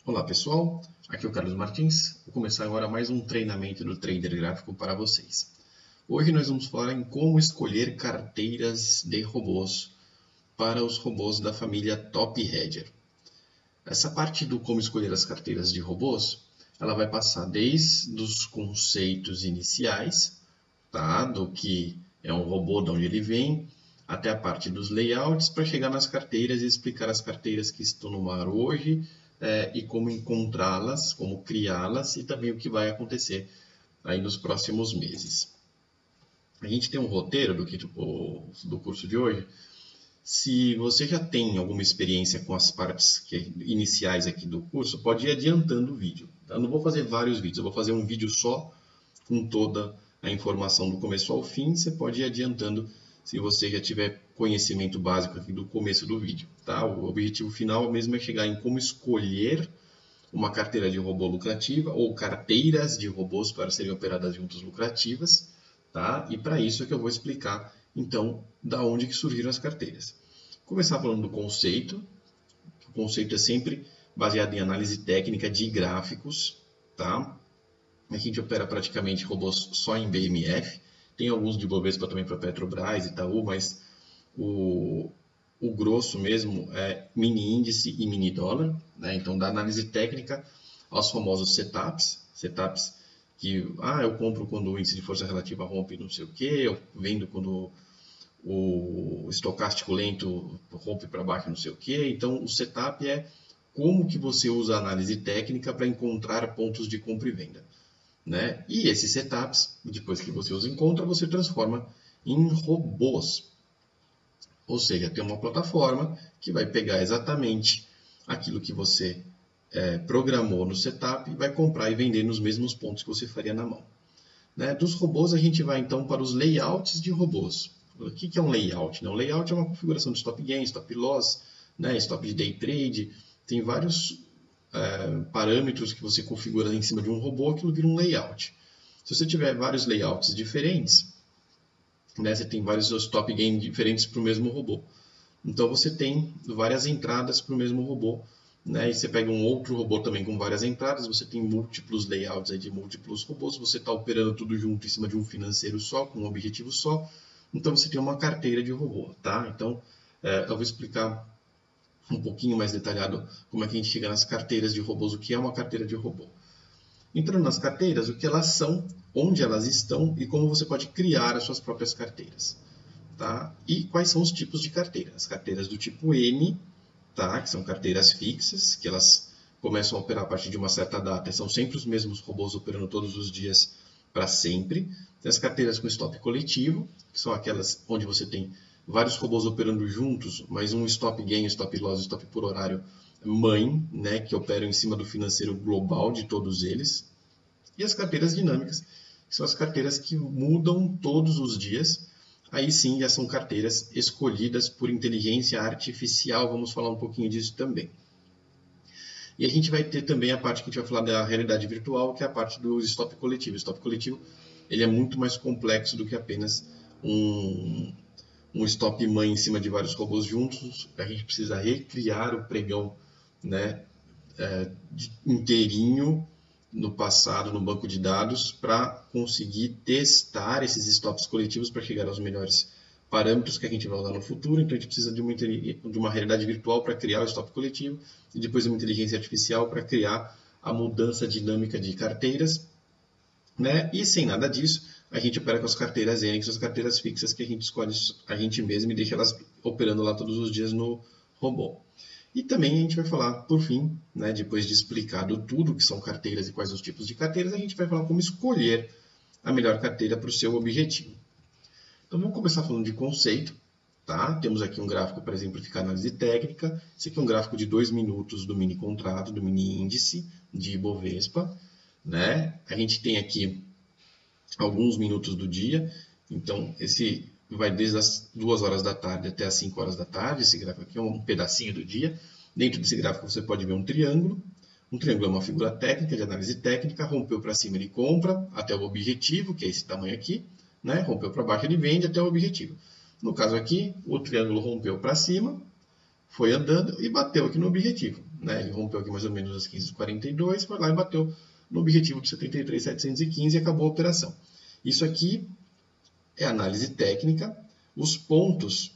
Olá pessoal, aqui é o Carlos Martins. Vou começar agora mais um treinamento do Trader Gráfico para vocês. Hoje nós vamos falar em como escolher carteiras de robôs para os robôs da família Top Hedger. Essa parte do como escolher as carteiras de robôs, ela vai passar desde os conceitos iniciais, tá? Do que é um robô, de onde ele vem, até a parte dos layouts, para chegar nas carteiras e explicar as carteiras que estão no ar hoje, e como encontrá-las, como criá-las e também o que vai acontecer aí nos próximos meses. A gente tem um roteiro do curso de hoje. Se você já tem alguma experiência com as partes iniciais aqui do curso, pode ir adiantando o vídeo. Eu não vou fazer vários vídeos, eu vou fazer um vídeo só com toda a informação do começo ao fim. Você pode ir adiantando se você já tiver conhecimento básico aqui do começo do vídeo. Tá? O objetivo final mesmo é chegar em como escolher uma carteira de robô lucrativa ou carteiras de robôs para serem operadas juntas lucrativas. Tá? E para isso é que eu vou explicar, então, da onde que surgiram as carteiras. Começar falando do conceito. O conceito é sempre baseado em análise técnica de gráficos. Tá? A gente opera praticamente robôs só em BMF. Tem alguns de Bovespa também para Petrobras, Itaú, mas o grosso mesmo é mini índice e mini dólar. Né? Então, da análise técnica aos famosos setups. Setups que eu compro quando o índice de força relativa rompe não sei o que, eu vendo quando o estocástico lento rompe para baixo não sei o que. Então, o setup é como que você usa a análise técnica para encontrar pontos de compra e venda. Né? E esses setups, depois que você os encontra, você transforma em robôs. Ou seja, tem uma plataforma que vai pegar exatamente aquilo que você programou no setup e vai comprar e vender nos mesmos pontos que você faria na mão. Né? Dos robôs, a gente vai então para os layouts de robôs. O que é um layout? Um layout é uma configuração de stop gain, stop loss, né? Stop de day trade. Tem vários parâmetros que você configura em cima de um robô, aquilo vira um layout. Se você tiver vários layouts diferentes, né, você tem vários stop gain diferentes para o mesmo robô. Então você tem várias entradas para o mesmo robô. Né? E você pega um outro robô também com várias entradas, você tem múltiplos layouts aí de múltiplos robôs, você está operando tudo junto em cima de um financeiro só, com um objetivo só. Então você tem uma carteira de robô. Tá? Então eu vou explicar um pouquinho mais detalhado como é que a gente chega nas carteiras de robôs, o que é uma carteira de robô. Entrando nas carteiras, o que elas são, onde elas estão e como você pode criar as suas próprias carteiras. Tá? E quais são os tipos de carteira? As carteiras do tipo N, tá? Que são carteiras fixas, que elas começam a operar a partir de uma certa data e são sempre os mesmos robôs operando todos os dias para sempre. Tem as carteiras com stop coletivo, que são aquelas onde você tem vários robôs operando juntos, mas um stop gain, stop loss, stop por horário mãe, né, que operam em cima do financeiro global de todos eles. E as carteiras dinâmicas, que são as carteiras que mudam todos os dias. Aí sim, já são carteiras escolhidas por inteligência artificial. Vamos falar um pouquinho disso também. E a gente vai ter também a parte que a gente vai falar da realidade virtual, que é a parte do stop coletivo. O stop coletivo ele é muito mais complexo do que apenas um stop mãe em cima de vários robôs juntos. A gente precisa recriar o pregão, né, inteirinho no passado, no banco de dados, para conseguir testar esses stops coletivos para chegar aos melhores parâmetros que a gente vai usar no futuro. Então a gente precisa de uma realidade virtual para criar o stop coletivo e depois uma inteligência artificial para criar a mudança dinâmica de carteiras. Né? E sem nada disso, a gente opera com as carteiras N, que são as carteiras fixas que a gente escolhe a gente mesmo e deixa elas operando lá todos os dias no robô. E também a gente vai falar, por fim, né, depois de explicado tudo que são carteiras e quais os tipos de carteiras, a gente vai falar como escolher a melhor carteira para o seu objetivo. Então vamos começar falando de conceito. Tá? Temos aqui um gráfico para exemplificar a análise técnica. Esse aqui é um gráfico de 2 minutos do mini contrato, do mini índice de Bovespa. Né? A gente tem aqui alguns minutos do dia. Então esse vai desde as 2 horas da tarde até as 5 horas da tarde. Esse gráfico aqui é um pedacinho do dia. Dentro desse gráfico você pode ver um triângulo. Um triângulo é uma figura técnica, de análise técnica. Rompeu para cima, ele compra até o objetivo, que é esse tamanho aqui. Né? Rompeu para baixo, ele vende até o objetivo. No caso aqui, o triângulo rompeu para cima, foi andando e bateu aqui no objetivo. né? Ele rompeu aqui mais ou menos às 15h42, foi lá e bateu no objetivo de 73.715 e acabou a operação. Isso aqui é análise técnica. Os pontos,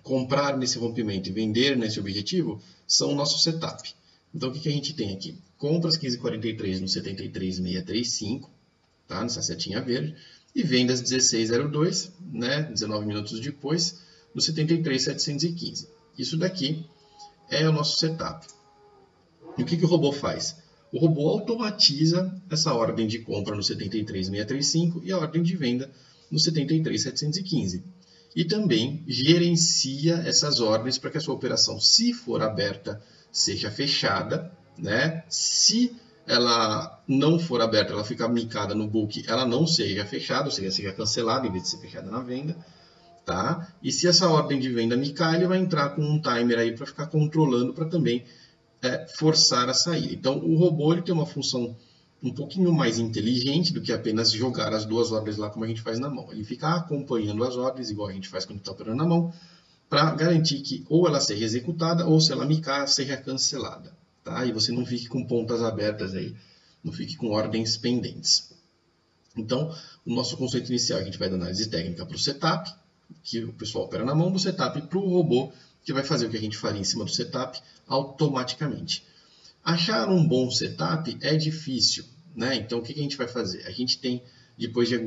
comprar nesse rompimento e vender nesse objetivo, são o nosso setup. Então, o que a gente tem aqui? Compras 15h43 no 73.635, tá? Nessa setinha verde, e vendas 16h02, né? 19 minutos depois, no 73.715. Isso daqui é o nosso setup. E o que o robô faz? O robô automatiza essa ordem de compra no 73.635 e a ordem de venda no 73.715. E também gerencia essas ordens para que a sua operação, se for aberta, seja fechada, né? Se ela não for aberta, ela ficar micada no book, ela não seja fechada, ou seja, seja cancelada em vez de ser fechada na venda, tá? E se essa ordem de venda micar, ele vai entrar com um timer aí para ficar controlando, para também forçar a saída. Então, o robô ele tem uma função um pouquinho mais inteligente do que apenas jogar as duas ordens lá como a gente faz na mão. Ele fica acompanhando as ordens, igual a gente faz quando está operando na mão, para garantir que ou ela seja executada ou, se ela micar, seja cancelada. Tá? E você não fique com pontas abertas aí, não fique com ordens pendentes. Então, o nosso conceito inicial, a gente vai da análise técnica para o setup, que o pessoal opera na mão, do setup para o robô, que vai fazer o que a gente faria em cima do setup automaticamente. Achar um bom setup é difícil, né? Então, o que a gente vai fazer? A gente tem, depois de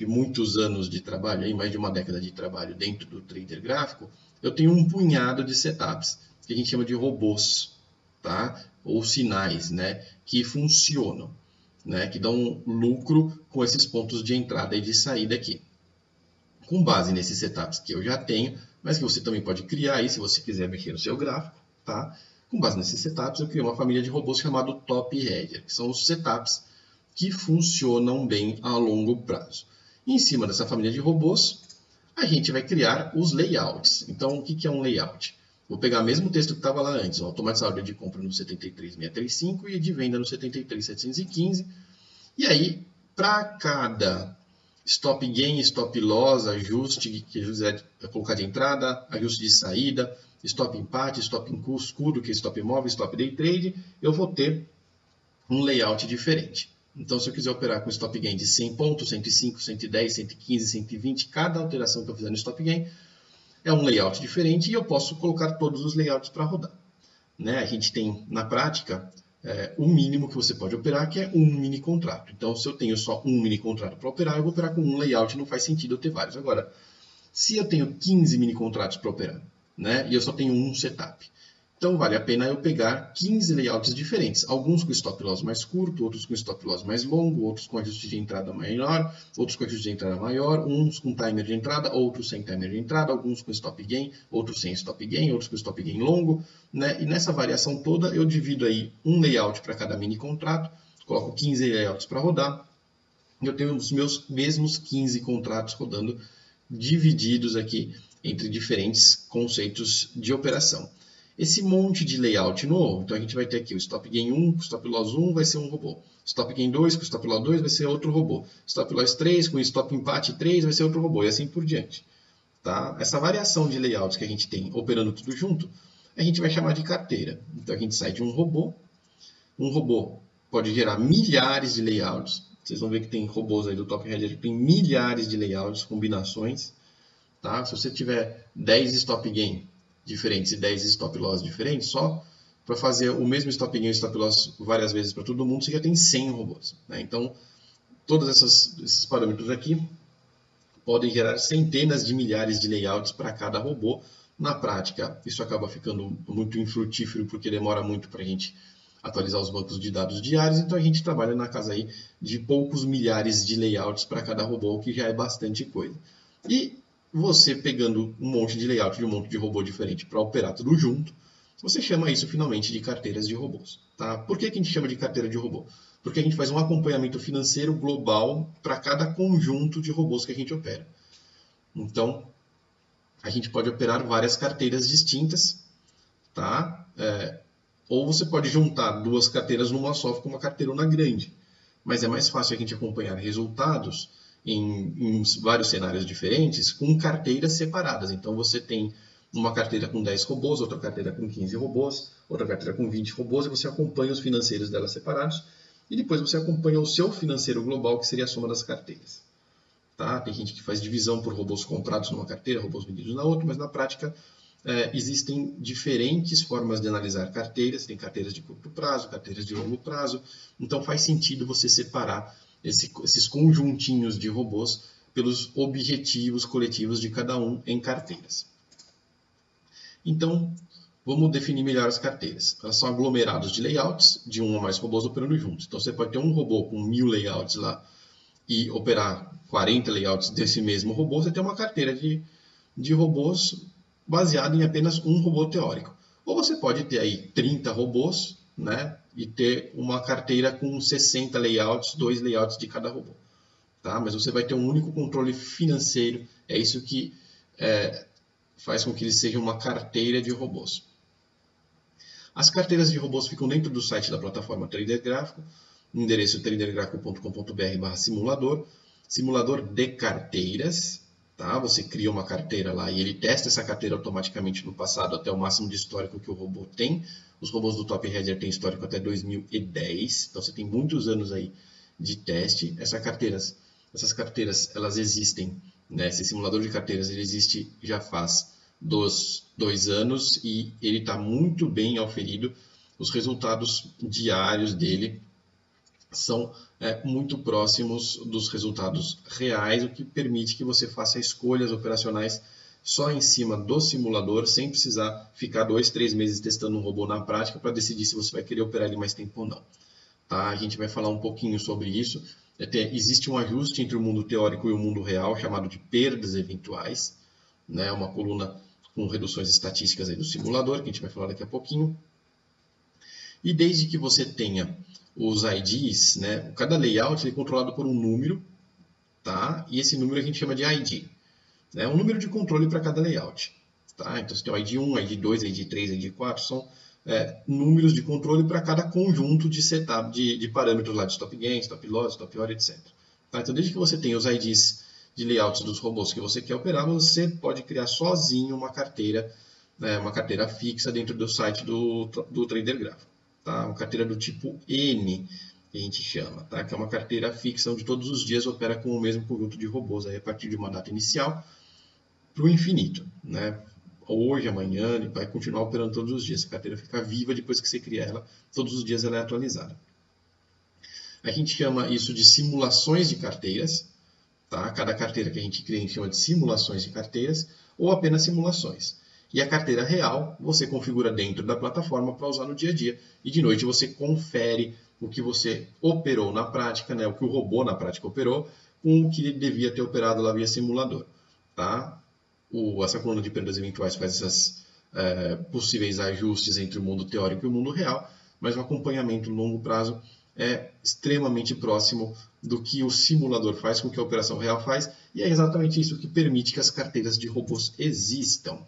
muitos anos de trabalho, aí, mais de uma década de trabalho dentro do trader gráfico, eu tenho um punhado de setups, que a gente chama de robôs, tá? Ou sinais, né? Que funcionam, né? Que dão lucro com esses pontos de entrada e de saída aqui. Com base nesses setups que eu já tenho, mas que você também pode criar aí, se você quiser mexer no seu gráfico, tá? Com base nesses setups, eu criei uma família de robôs chamado Top Hedger, que são os setups que funcionam bem a longo prazo. E em cima dessa família de robôs, a gente vai criar os layouts. Então, o que é um layout? Vou pegar o mesmo texto que estava lá antes, automatizar a ordem de compra no 73.635 e de venda no 73.715. E aí, para cada stop gain, stop loss, ajuste que quiser colocar de entrada, ajuste de saída, stop empate, stop escudo, que é stop móvel, stop day trade, eu vou ter um layout diferente. Então, se eu quiser operar com stop gain de 100 pontos, 105, 110, 115, 120, cada alteração que eu fizer no stop gain é um layout diferente e eu posso colocar todos os layouts para rodar. Né? A gente tem, na prática, o mínimo que você pode operar, que é um mini contrato. Então, se eu tenho só um mini contrato para operar, eu vou operar com um layout, não faz sentido eu ter vários. Agora, se eu tenho 15 mini contratos para operar, né, e eu só tenho um setup, então vale a pena eu pegar 15 layouts diferentes. Alguns com stop loss mais curto, outros com stop loss mais longo, outros com ajuste de entrada maior, outros com ajuste de entrada maior, uns com timer de entrada, outros sem timer de entrada, alguns com stop gain, outros sem stop gain, outros com stop gain longo, né? E nessa variação toda eu divido aí um layout para cada mini contrato, coloco 15 layouts para rodar, e eu tenho os meus mesmos 15 contratos rodando, divididos aqui entre diferentes conceitos de operação. Esse monte de layout novo, então a gente vai ter aqui o stop gain 1, com stop loss 1 vai ser um robô. Stop gain 2, com stop loss 2 vai ser outro robô. Stop loss 3, com stop empate 3 vai ser outro robô, e assim por diante. Tá? Essa variação de layouts que a gente tem operando tudo junto, a gente vai chamar de carteira. Então a gente sai de um robô pode gerar milhares de layouts. Vocês vão ver que tem robôs aí do Top Hedger que tem milhares de layouts, combinações. Tá? Se você tiver 10 stop gain diferentes e 10 stop loss diferentes, só para fazer o mesmo stop gain e stop loss várias vezes para todo mundo, você já tem 100 robôs. Né? Então, todos esses parâmetros aqui podem gerar centenas de milhares de layouts para cada robô. Na prática, isso acaba ficando muito infrutífero, porque demora muito para a gente atualizar os bancos de dados diários, então a gente trabalha na casa aí de poucos milhares de layouts para cada robô, que já é bastante coisa. E você pegando um monte de layout de um monte de robô diferente para operar tudo junto, você chama isso finalmente de carteiras de robôs. Tá? Por que a gente chama de carteira de robô? Porque a gente faz um acompanhamento financeiro global para cada conjunto de robôs que a gente opera. Então, a gente pode operar várias carteiras distintas, tá? Ou você pode juntar duas carteiras numa só, fica uma carteirona grande. Mas é mais fácil a gente acompanhar resultados em vários cenários diferentes com carteiras separadas. Então, você tem uma carteira com 10 robôs, outra carteira com 15 robôs, outra carteira com 20 robôs, e você acompanha os financeiros delas separados, e depois você acompanha o seu financeiro global, que seria a soma das carteiras. Tá? Tem gente que faz divisão por robôs comprados numa carteira, robôs vendidos na outra, mas na prática existem diferentes formas de analisar carteiras. Tem carteiras de curto prazo, carteiras de longo prazo, então faz sentido você separar esses conjuntinhos de robôs pelos objetivos coletivos de cada um em carteiras. Então, vamos definir melhor as carteiras. Elas são aglomerados de layouts de um ou mais robôs operando juntos. Então, você pode ter um robô com 1000 layouts lá e operar 40 layouts desse mesmo robô. Você tem uma carteira de robôs baseada em apenas um robô teórico. Ou você pode ter aí 30 robôs, né, e ter uma carteira com 60 layouts, 2 layouts de cada robô. Tá? Mas você vai ter um único controle financeiro. É isso que faz com que ele seja uma carteira de robôs. As carteiras de robôs ficam dentro do site da plataforma Trader Gráfico, no endereço tradergrafico.com.br/simulador, simulador de carteiras. Tá? Você cria uma carteira lá e ele testa essa carteira automaticamente no passado até o máximo de histórico que o robô tem. Os robôs do Top Header têm histórico até 2010, então você tem muitos anos aí de teste. Essas carteiras elas existem, né? Esse simulador de carteiras ele existe já faz 2 anos e ele está muito bem auferido. Os resultados diários dele são muito próximos dos resultados reais, o que permite que você faça escolhas operacionais só em cima do simulador, sem precisar ficar 2, 3 meses testando um robô na prática para decidir se você vai querer operar ele mais tempo ou não. Tá? A gente vai falar um pouquinho sobre isso. Existe um ajuste entre o mundo teórico e o mundo real, chamado de perdas eventuais, né? Uma coluna com reduções estatísticas aí do simulador, que a gente vai falar daqui a pouquinho. E desde que você tenha os IDs, né? Cada layout é controlado por um número, tá? E esse número a gente chama de ID. É um número de controle para cada layout. Tá? Então você tem o ID 1, ID 2, ID 3, ID 4, são números de controle para cada conjunto de setup, de parâmetros lá de stop gain, stop loss, stop order, etc. Tá? Então desde que você tenha os IDs de layouts dos robôs que você quer operar, você pode criar sozinho uma carteira fixa dentro do site do Trader Gráfico. Tá? Uma carteira do tipo N, que a gente chama, tá? Que é uma carteira fixa onde todos os dias opera com o mesmo conjunto de robôs aí, a partir de uma data inicial para o infinito. Né? Hoje, amanhã, ele vai continuar operando todos os dias. Essa carteira fica viva depois que você cria ela, todos os dias ela é atualizada. A gente chama isso de simulações de carteiras. Tá? Cada carteira que a gente cria a gente chama de simulações de carteiras ou apenas simulações. E a carteira real você configura dentro da plataforma para usar no dia a dia. E de noite você confere o que você operou na prática, né? O que o robô na prática operou, com o que ele devia ter operado lá via simulador. Tá? Essa coluna de perdas eventuais faz esses possíveis ajustes entre o mundo teórico e o mundo real, mas o acompanhamento no longo prazo é extremamente próximo do que o simulador faz, com o que a operação real faz, e é exatamente isso que permite que as carteiras de robôs existam.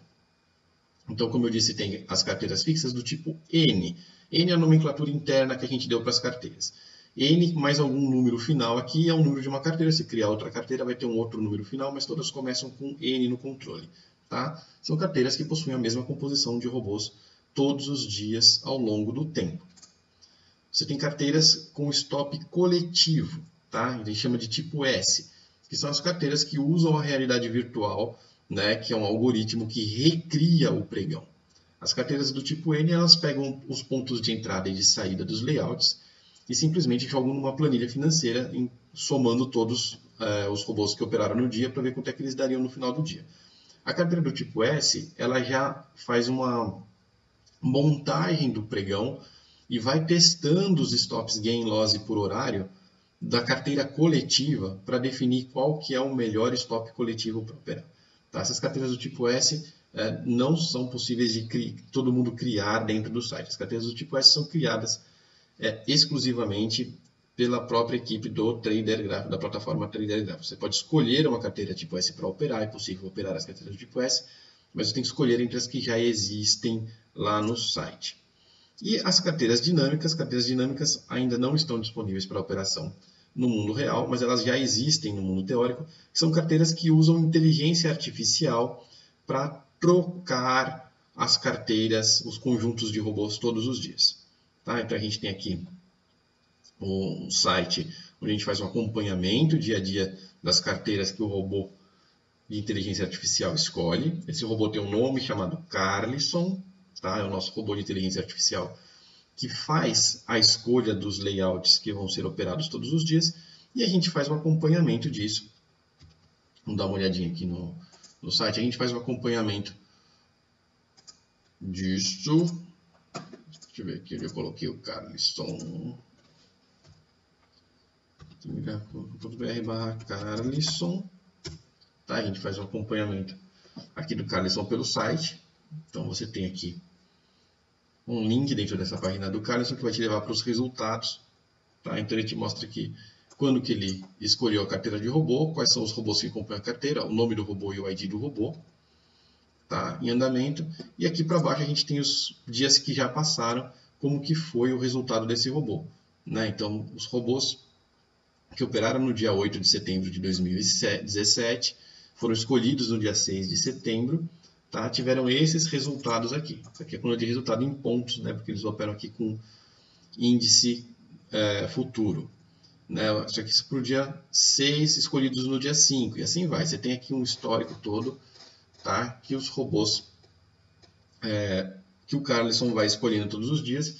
Então, como eu disse, tem as carteiras fixas do tipo N. N é a nomenclatura interna que a gente deu para as carteiras. N mais algum número final aqui é o número de uma carteira. Se criar outra carteira, vai ter um outro número final, mas todas começam com N no controle. Tá? São carteiras que possuem a mesma composição de robôs todos os dias ao longo do tempo. Você tem carteiras com stop coletivo, tá? A gente chama de tipo S, que são as carteiras que usam a realidade virtual, né, que é um algoritmo que recria o pregão. As carteiras do tipo N, elas pegam os pontos de entrada e de saída dos layouts e simplesmente jogam numa planilha financeira, somando todos os robôs que operaram no dia para ver quanto é que eles dariam no final do dia. A carteira do tipo S, ela já faz uma montagem do pregão e vai testando os stops gain loss por horário da carteira coletiva para definir qual que é o melhor stop coletivo para operar. Tá? Essas carteiras do tipo S não são possíveis de todo mundo criar dentro do site. As carteiras do tipo S são criadas exclusivamente pela própria equipe do Trader Gráfico, da plataforma Trader Gráfico. Você pode escolher uma carteira tipo S para operar, é possível operar as carteiras do tipo S, mas você tem que escolher entre as que já existem lá no site. E as carteiras dinâmicas ainda não estão disponíveis para operação no mundo real, mas elas já existem no mundo teórico, que são carteiras que usam inteligência artificial para trocar as carteiras, os conjuntos de robôs todos os dias. Tá? Então a gente tem aqui um site onde a gente faz um acompanhamento dia a dia das carteiras que o robô de inteligência artificial escolhe. Esse robô tem um nome chamado Carlson, tá? É o nosso robô de inteligência artificial que faz a escolha dos layouts que vão ser operados todos os dias e a gente faz um acompanhamento disso. Vamos dar uma olhadinha aqui no site. A gente faz um acompanhamento disso. Deixa eu ver aqui onde eu coloquei o Carlson. .br/Carlson. Tá? A gente faz um acompanhamento aqui do Carlson pelo site. Então você tem aqui um link dentro dessa página do Carlson que vai te levar para os resultados. Tá? Então ele te mostra aqui quando que ele escolheu a carteira de robô, quais são os robôs que acompanham a carteira, o nome do robô e o ID do robô, tá? Em andamento. E aqui para baixo a gente tem os dias que já passaram, como que foi o resultado desse robô. Né? Então os robôs que operaram no dia 8 de setembro de 2017 foram escolhidos no dia 6 de setembro. Tá? Tiveram esses resultados aqui. Isso aqui é quando de resultado em pontos, né? Porque eles operam aqui com índice futuro. Né? Isso aqui para o dia 6, escolhidos no dia 5, e assim vai. Você tem aqui um histórico todo, tá? Que os robôs que o Carlson vai escolhendo todos os dias.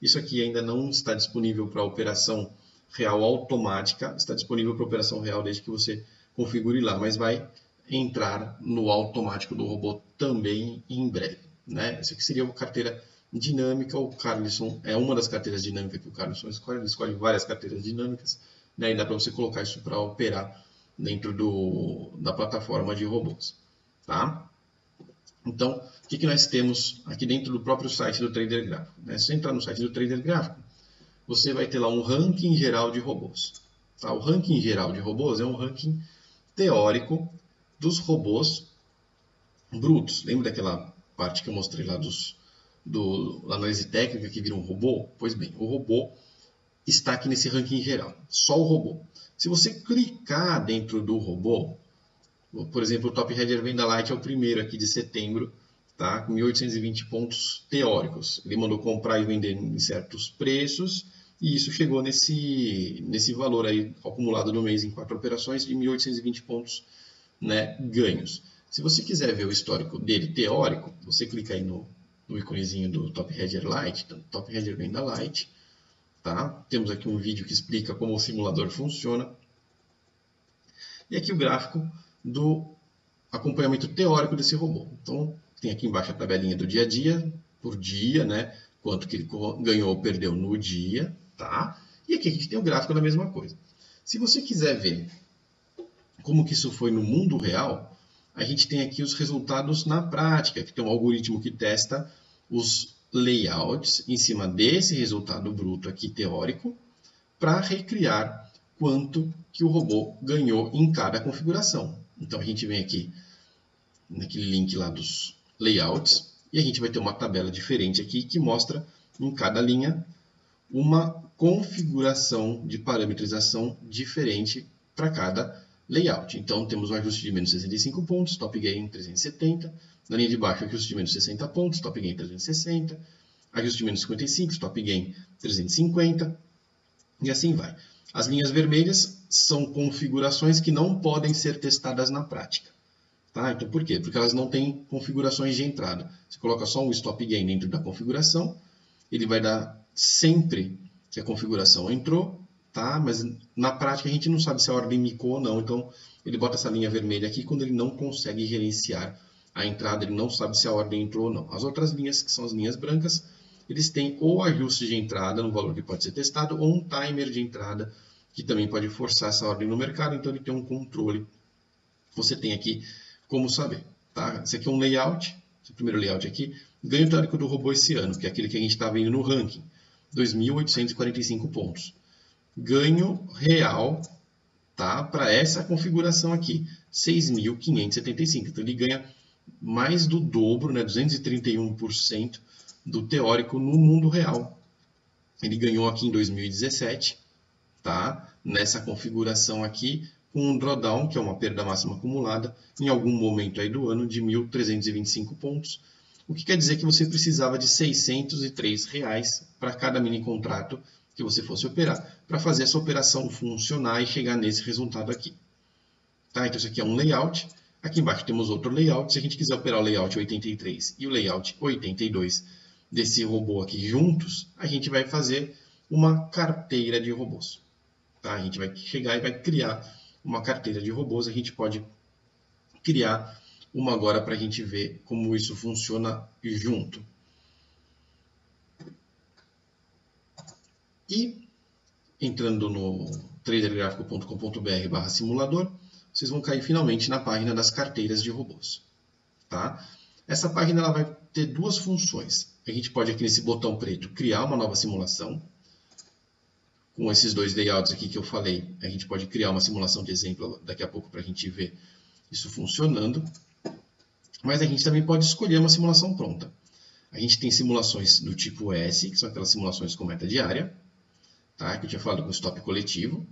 Isso aqui ainda não está disponível para operação real automática, está disponível para operação real desde que você configure lá, mas vai entrar no automático do robô também em breve. Né? Essa aqui seria uma carteira dinâmica. O Carlson é uma das carteiras dinâmicas que o Carlson escolhe. Ele escolhe várias carteiras dinâmicas, né? E dá para você colocar isso para operar dentro da plataforma de robôs. Tá? Então, o que nós temos aqui dentro do próprio site do Trader Gráfico? Né? Se você entrar no site do Trader Gráfico, você vai ter lá um ranking geral de robôs. Tá? O ranking geral de robôs é um ranking teórico dos robôs brutos. Lembra daquela parte que eu mostrei lá da análise técnica que vira um robô? Pois bem, o robô está aqui nesse ranking geral, só o robô. Se você clicar dentro do robô, por exemplo, o Top Header Venda Light é o primeiro aqui de setembro, tá? Com 1.820 pontos teóricos. Ele mandou comprar e vender em certos preços, e isso chegou nesse valor aí acumulado no mês em 4 operações de 1.820 pontos, né, ganhos. Se você quiser ver o histórico dele teórico, você clica aí no íconezinho do Top Header Light, Top Header Venda Light, tá? Temos aqui um vídeo que explica como o simulador funciona. E aqui o gráfico do acompanhamento teórico desse robô. Então, tem aqui embaixo a tabelinha do dia a dia, por dia, né? Quanto que ele ganhou ou perdeu no dia, tá? E aqui a gente tem o gráfico da mesma coisa. Se você quiser ver como que isso foi no mundo real, a gente tem aqui os resultados na prática, que tem um algoritmo que testa os layouts em cima desse resultado bruto aqui teórico, para recriar quanto que o robô ganhou em cada configuração. Então a gente vem aqui naquele link lá dos layouts e a gente vai ter uma tabela diferente aqui que mostra em cada linha uma configuração de parametrização diferente para cada layout. Então temos um ajuste de menos 65 pontos, top gain 370, na linha de baixo ajuste de menos 60 pontos, top gain 360, ajuste de menos 55, top gain 350 e assim vai. As linhas vermelhas são configurações que não podem ser testadas na prática. Tá? Então, por quê? Porque elas não têm configurações de entrada. Você coloca só um stop gain dentro da configuração, ele vai dar sempre que a configuração entrou, tá? Mas na prática a gente não sabe se a ordem micou ou não. Então, ele bota essa linha vermelha aqui quando ele não consegue gerenciar a entrada, ele não sabe se a ordem entrou ou não. As outras linhas, que são as linhas brancas, eles têm ou ajuste de entrada no valor que pode ser testado, ou um timer de entrada, que também pode forçar essa ordem no mercado, então ele tem um controle. Você tem aqui como saber. Tá? Esse aqui é um layout, esse primeiro layout aqui, ganho teórico do robô esse ano, que é aquele que a gente está vendo no ranking, 2.845 pontos. Ganho real, tá? Para essa configuração aqui, 6.575. Então ele ganha mais do dobro, né? 231% do teórico no mundo real. Ele ganhou aqui em 2017, tá? Nessa configuração aqui, com um drawdown, que é uma perda máxima acumulada, em algum momento aí do ano, de 1.325 pontos, o que quer dizer que você precisava de R$ 603 para cada mini contrato que você fosse operar, para fazer essa operação funcionar e chegar nesse resultado aqui. Tá? Então, isso aqui é um layout. Aqui embaixo temos outro layout. Se a gente quiser operar o layout 83 e o layout 82 desse robô aqui juntos, a gente vai fazer uma carteira de robôs. Tá? A gente vai chegar e vai criar uma carteira de robôs. A gente pode criar uma agora para a gente ver como isso funciona junto. E entrando no tradergrafico.com.br/simulador, vocês vão cair finalmente na página das carteiras de robôs. Tá? Essa página ela vai ter duas funções. A gente pode aqui nesse botão preto criar uma nova simulação. Com esses dois layouts aqui que eu falei, a gente pode criar uma simulação de exemplo daqui a pouco para a gente ver isso funcionando. Mas a gente também pode escolher uma simulação pronta. A gente tem simulações do tipo S, que são aquelas simulações com meta diária, tá? Que eu tinha falado com stop coletivo,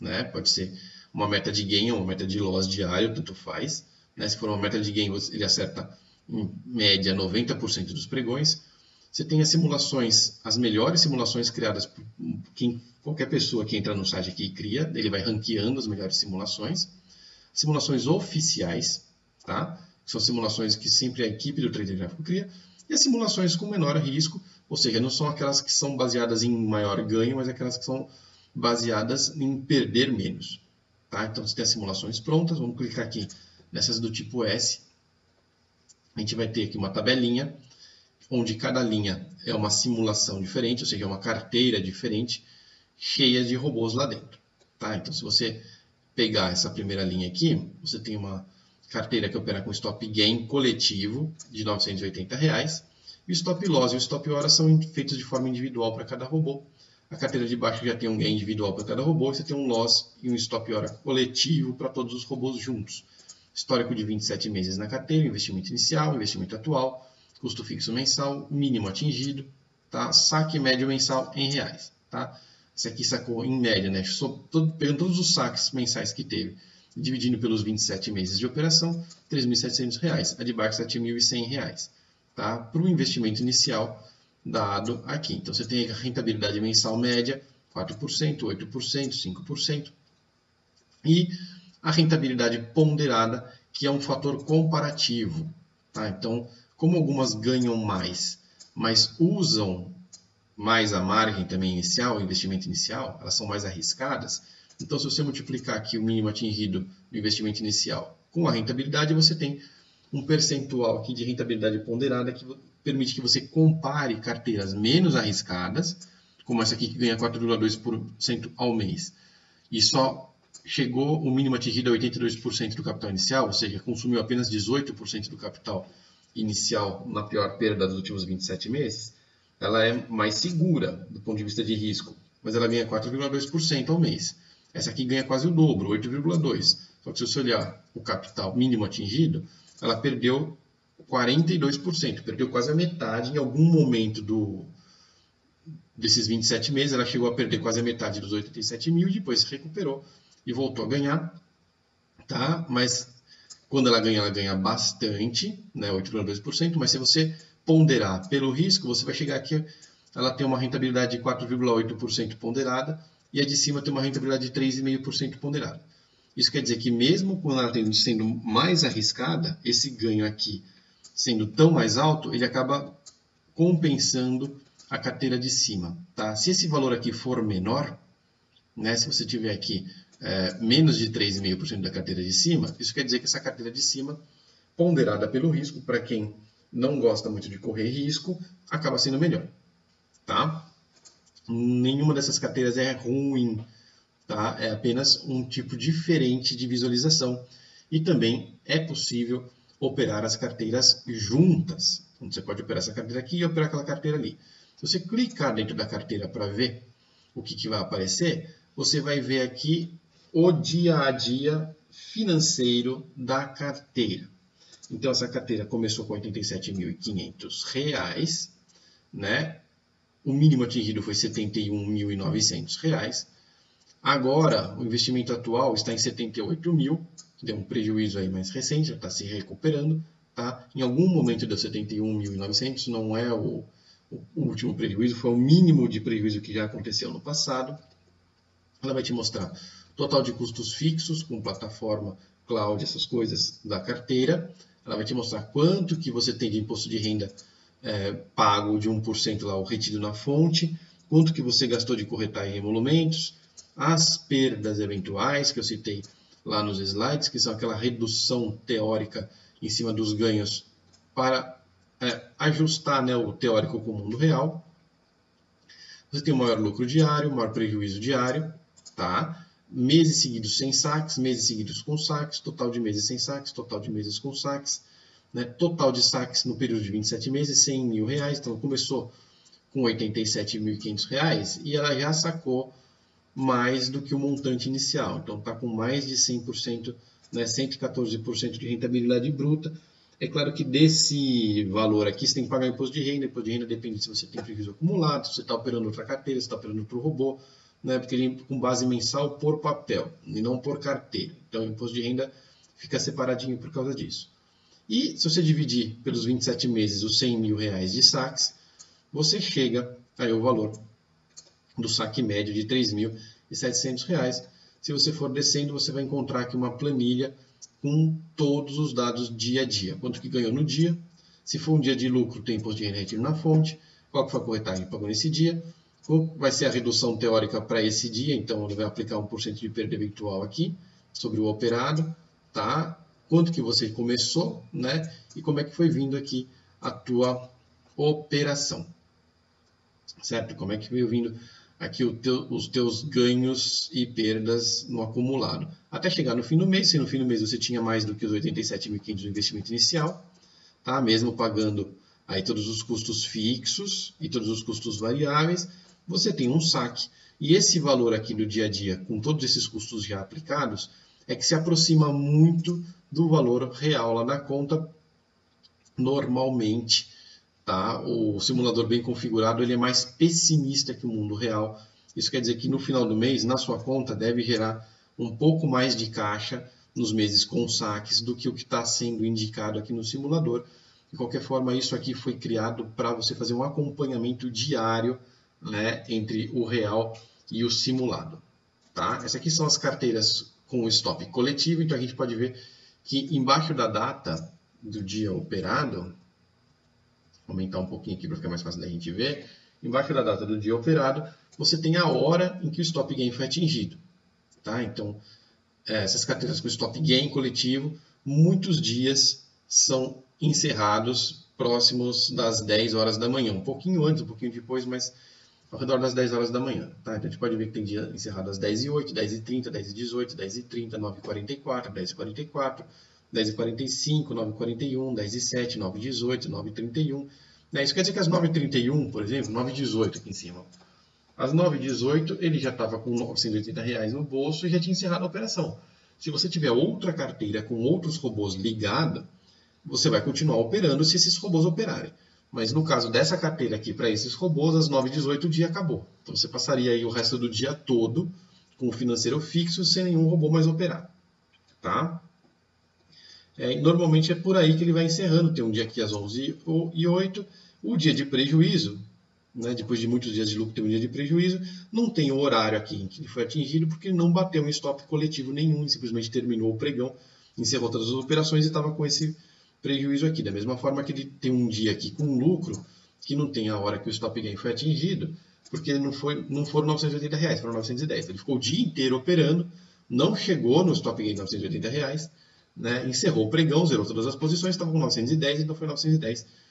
né? Pode ser uma meta de gain ou uma meta de loss diário, tanto faz. Né? Se for uma meta de gain, ele acerta em média 90% dos pregões. Você tem as simulações, as melhores simulações criadas por qualquer pessoa que entra no site aqui e cria, ele vai ranqueando as melhores simulações. Simulações oficiais, tá? São simulações que sempre a equipe do Trader Gráfico cria. E as simulações com menor risco, ou seja, não são aquelas que são baseadas em maior ganho, mas aquelas que são baseadas em perder menos. Tá? Então, você tem as simulações prontas, vamos clicar aqui nessas do tipo S. A gente vai ter aqui uma tabelinha, onde cada linha é uma simulação diferente, ou seja, é uma carteira diferente, cheia de robôs lá dentro. Tá? Então, se você pegar essa primeira linha aqui, você tem uma carteira que opera com stop gain coletivo de R$ 980. E o stop loss e o stop hora são feitos de forma individual para cada robô. A carteira de baixo já tem um gain individual para cada robô, e você tem um loss e um stop hora coletivo para todos os robôs juntos. Histórico de 27 meses na carteira, investimento inicial, investimento atual, custo fixo mensal, mínimo atingido, tá? Saque médio mensal em reais. Tá? Esse aqui sacou em média, né? Pegando todos os saques mensais que teve, dividindo pelos 27 meses de operação, R$ 3.700. A de baixo, R$ 7.100. Tá? Para o investimento inicial dado aqui. Então, você tem a rentabilidade mensal média, 4%, 8%, 5%. E a rentabilidade ponderada, que é um fator comparativo. Tá? Então, como algumas ganham mais, mas usam mais a margem também inicial, o investimento inicial, elas são mais arriscadas. Então, se você multiplicar aqui o mínimo atingido do investimento inicial com a rentabilidade, você tem um percentual aqui de rentabilidade ponderada que permite que você compare carteiras menos arriscadas, como essa aqui que ganha 4,2% ao mês, e só chegou o mínimo atingido a 82% do capital inicial, ou seja, consumiu apenas 18% do capital inicial na pior perda dos últimos 27 meses, ela é mais segura do ponto de vista de risco, mas ela ganha 4,2% ao mês. Essa aqui ganha quase o dobro, 8,2%. Só que se você olhar o capital mínimo atingido, ela perdeu 42%, perdeu quase a metade em algum momento desses 27 meses, ela chegou a perder quase a metade dos 87 mil, depois se recuperou e voltou a ganhar, tá? Mas quando ela ganha bastante, né, 8,2%, mas se você ponderar pelo risco, você vai chegar aqui, ela tem uma rentabilidade de 4,8% ponderada e a de cima tem uma rentabilidade de 3,5% ponderada. Isso quer dizer que mesmo quando ela sendo mais arriscada, esse ganho aqui sendo tão mais alto, ele acaba compensando a carteira de cima. Tá? Se esse valor aqui for menor, né, se você tiver aqui menos de 3,5% da carteira de cima, isso quer dizer que essa carteira de cima, ponderada pelo risco, para quem não gosta muito de correr risco, acaba sendo melhor. Tá? Nenhuma dessas carteiras é ruim. Tá? É apenas um tipo diferente de visualização. E também é possível operar as carteiras juntas. Então, você pode operar essa carteira aqui e operar aquela carteira ali. Se você clicar dentro da carteira para ver o que vai aparecer, você vai ver aqui o dia a dia financeiro da carteira. Então, essa carteira começou com R$ 87.500, né? O mínimo atingido foi R$ 71.900. Agora, o investimento atual está em 78 mil, deu um prejuízo aí mais recente, já está se recuperando. Tá? Em algum momento deu 71.900, não é o último prejuízo, foi o mínimo de prejuízo que já aconteceu no passado. Ela vai te mostrar total de custos fixos com plataforma, cloud, essas coisas da carteira. Ela vai te mostrar quanto que você tem de imposto de renda pago de 1% lá, o retido na fonte, quanto que você gastou de corretagem e emolumentos, as perdas eventuais que eu citei lá nos slides, que são aquela redução teórica em cima dos ganhos para ajustar, né, o teórico com o mundo real. Você tem o maior lucro diário, o maior prejuízo diário, tá? Meses seguidos sem saques, meses seguidos com saques, total de meses sem saques, total de meses com saques, né? Total de saques no período de 27 meses, 100 mil reais. Então, começou com R$ 87.500 e ela já sacou mais do que o montante inicial. Então, está com mais de 100%, né? 114% de rentabilidade bruta. É claro que desse valor aqui você tem que pagar imposto de renda. Imposto de renda depende se você tem prejuízo acumulado, se você está operando outra carteira, se está operando outro robô, né? Porque ele com base mensal por papel e não por carteira. Então, o imposto de renda fica separadinho por causa disso. E se você dividir pelos 27 meses os 100 mil reais de saques, você chega aí ao valor do saque médio de R$ 3.700. Se você for descendo, você vai encontrar aqui uma planilha com todos os dados dia a dia. Quanto que ganhou no dia, se for um dia de lucro, tem imposto de renda retido na fonte, qual que foi a corretagem que pagou nesse dia, qual vai ser a redução teórica para esse dia, então ele vai aplicar 1% de perda eventual aqui sobre o operado, tá? Quanto que você começou, né? E como é que foi vindo aqui a tua operação, certo? Como é que veio vindo aqui os teus ganhos e perdas no acumulado. Até chegar no fim do mês, se no fim do mês você tinha mais do que os 87.500 do investimento inicial, tá? Mesmo pagando aí todos os custos fixos e todos os custos variáveis, você tem um saque. E esse valor aqui do dia a dia, com todos esses custos já aplicados, é que se aproxima muito do valor real lá na conta. Normalmente, tá? O simulador bem configurado ele é mais pessimista que o mundo real. Isso quer dizer que no final do mês, na sua conta, deve gerar um pouco mais de caixa nos meses com saques do que o que está sendo indicado aqui no simulador. De qualquer forma, isso aqui foi criado para você fazer um acompanhamento diário, né, entre o real e o simulado. Tá? Essas aqui são as carteiras com o stop coletivo, então a gente pode ver que embaixo da data do dia operado, vou aumentar um pouquinho aqui para ficar mais fácil da gente ver, embaixo da data do dia operado, você tem a hora em que o stop gain foi atingido. Tá? Então, essas carteiras com stop gain coletivo, muitos dias são encerrados próximos das 10 horas da manhã, um pouquinho antes, um pouquinho depois, mas ao redor das 10 horas da manhã. Tá? Então a gente pode ver que tem dia encerrado às 10h08, 10h30, 10h18, 10h30, 9h44, 10h44, 10h45, 9h41, 10h07, 9h18, 9h31. Isso quer dizer que às 9h31, por exemplo, 9h18 aqui em cima, às 9h18 ele já estava com R$ 980 no bolso e já tinha encerrado a operação. Se você tiver outra carteira com outros robôs ligada, você vai continuar operando se esses robôs operarem. Mas no caso dessa carteira aqui, para esses robôs, às 9h18 o dia acabou. Então você passaria aí o resto do dia todo com o financeiro fixo sem nenhum robô mais operar. Tá? Normalmente é por aí que ele vai encerrando. Tem um dia aqui às 11h08, o dia de prejuízo, né? Depois de muitos dias de lucro tem um dia de prejuízo, não tem o horário aqui em que ele foi atingido porque ele não bateu em stop coletivo nenhum, ele simplesmente terminou o pregão, encerrou todas as operações e estava com esse prejuízo aqui. Da mesma forma que ele tem um dia aqui com lucro, que não tem a hora que o stop gain foi atingido, porque não foram R$ 980, foram 910. Ele ficou o dia inteiro operando, não chegou no stop gain de R$ 980, né? Encerrou o pregão, zerou todas as posições, estava com 910, então foi 910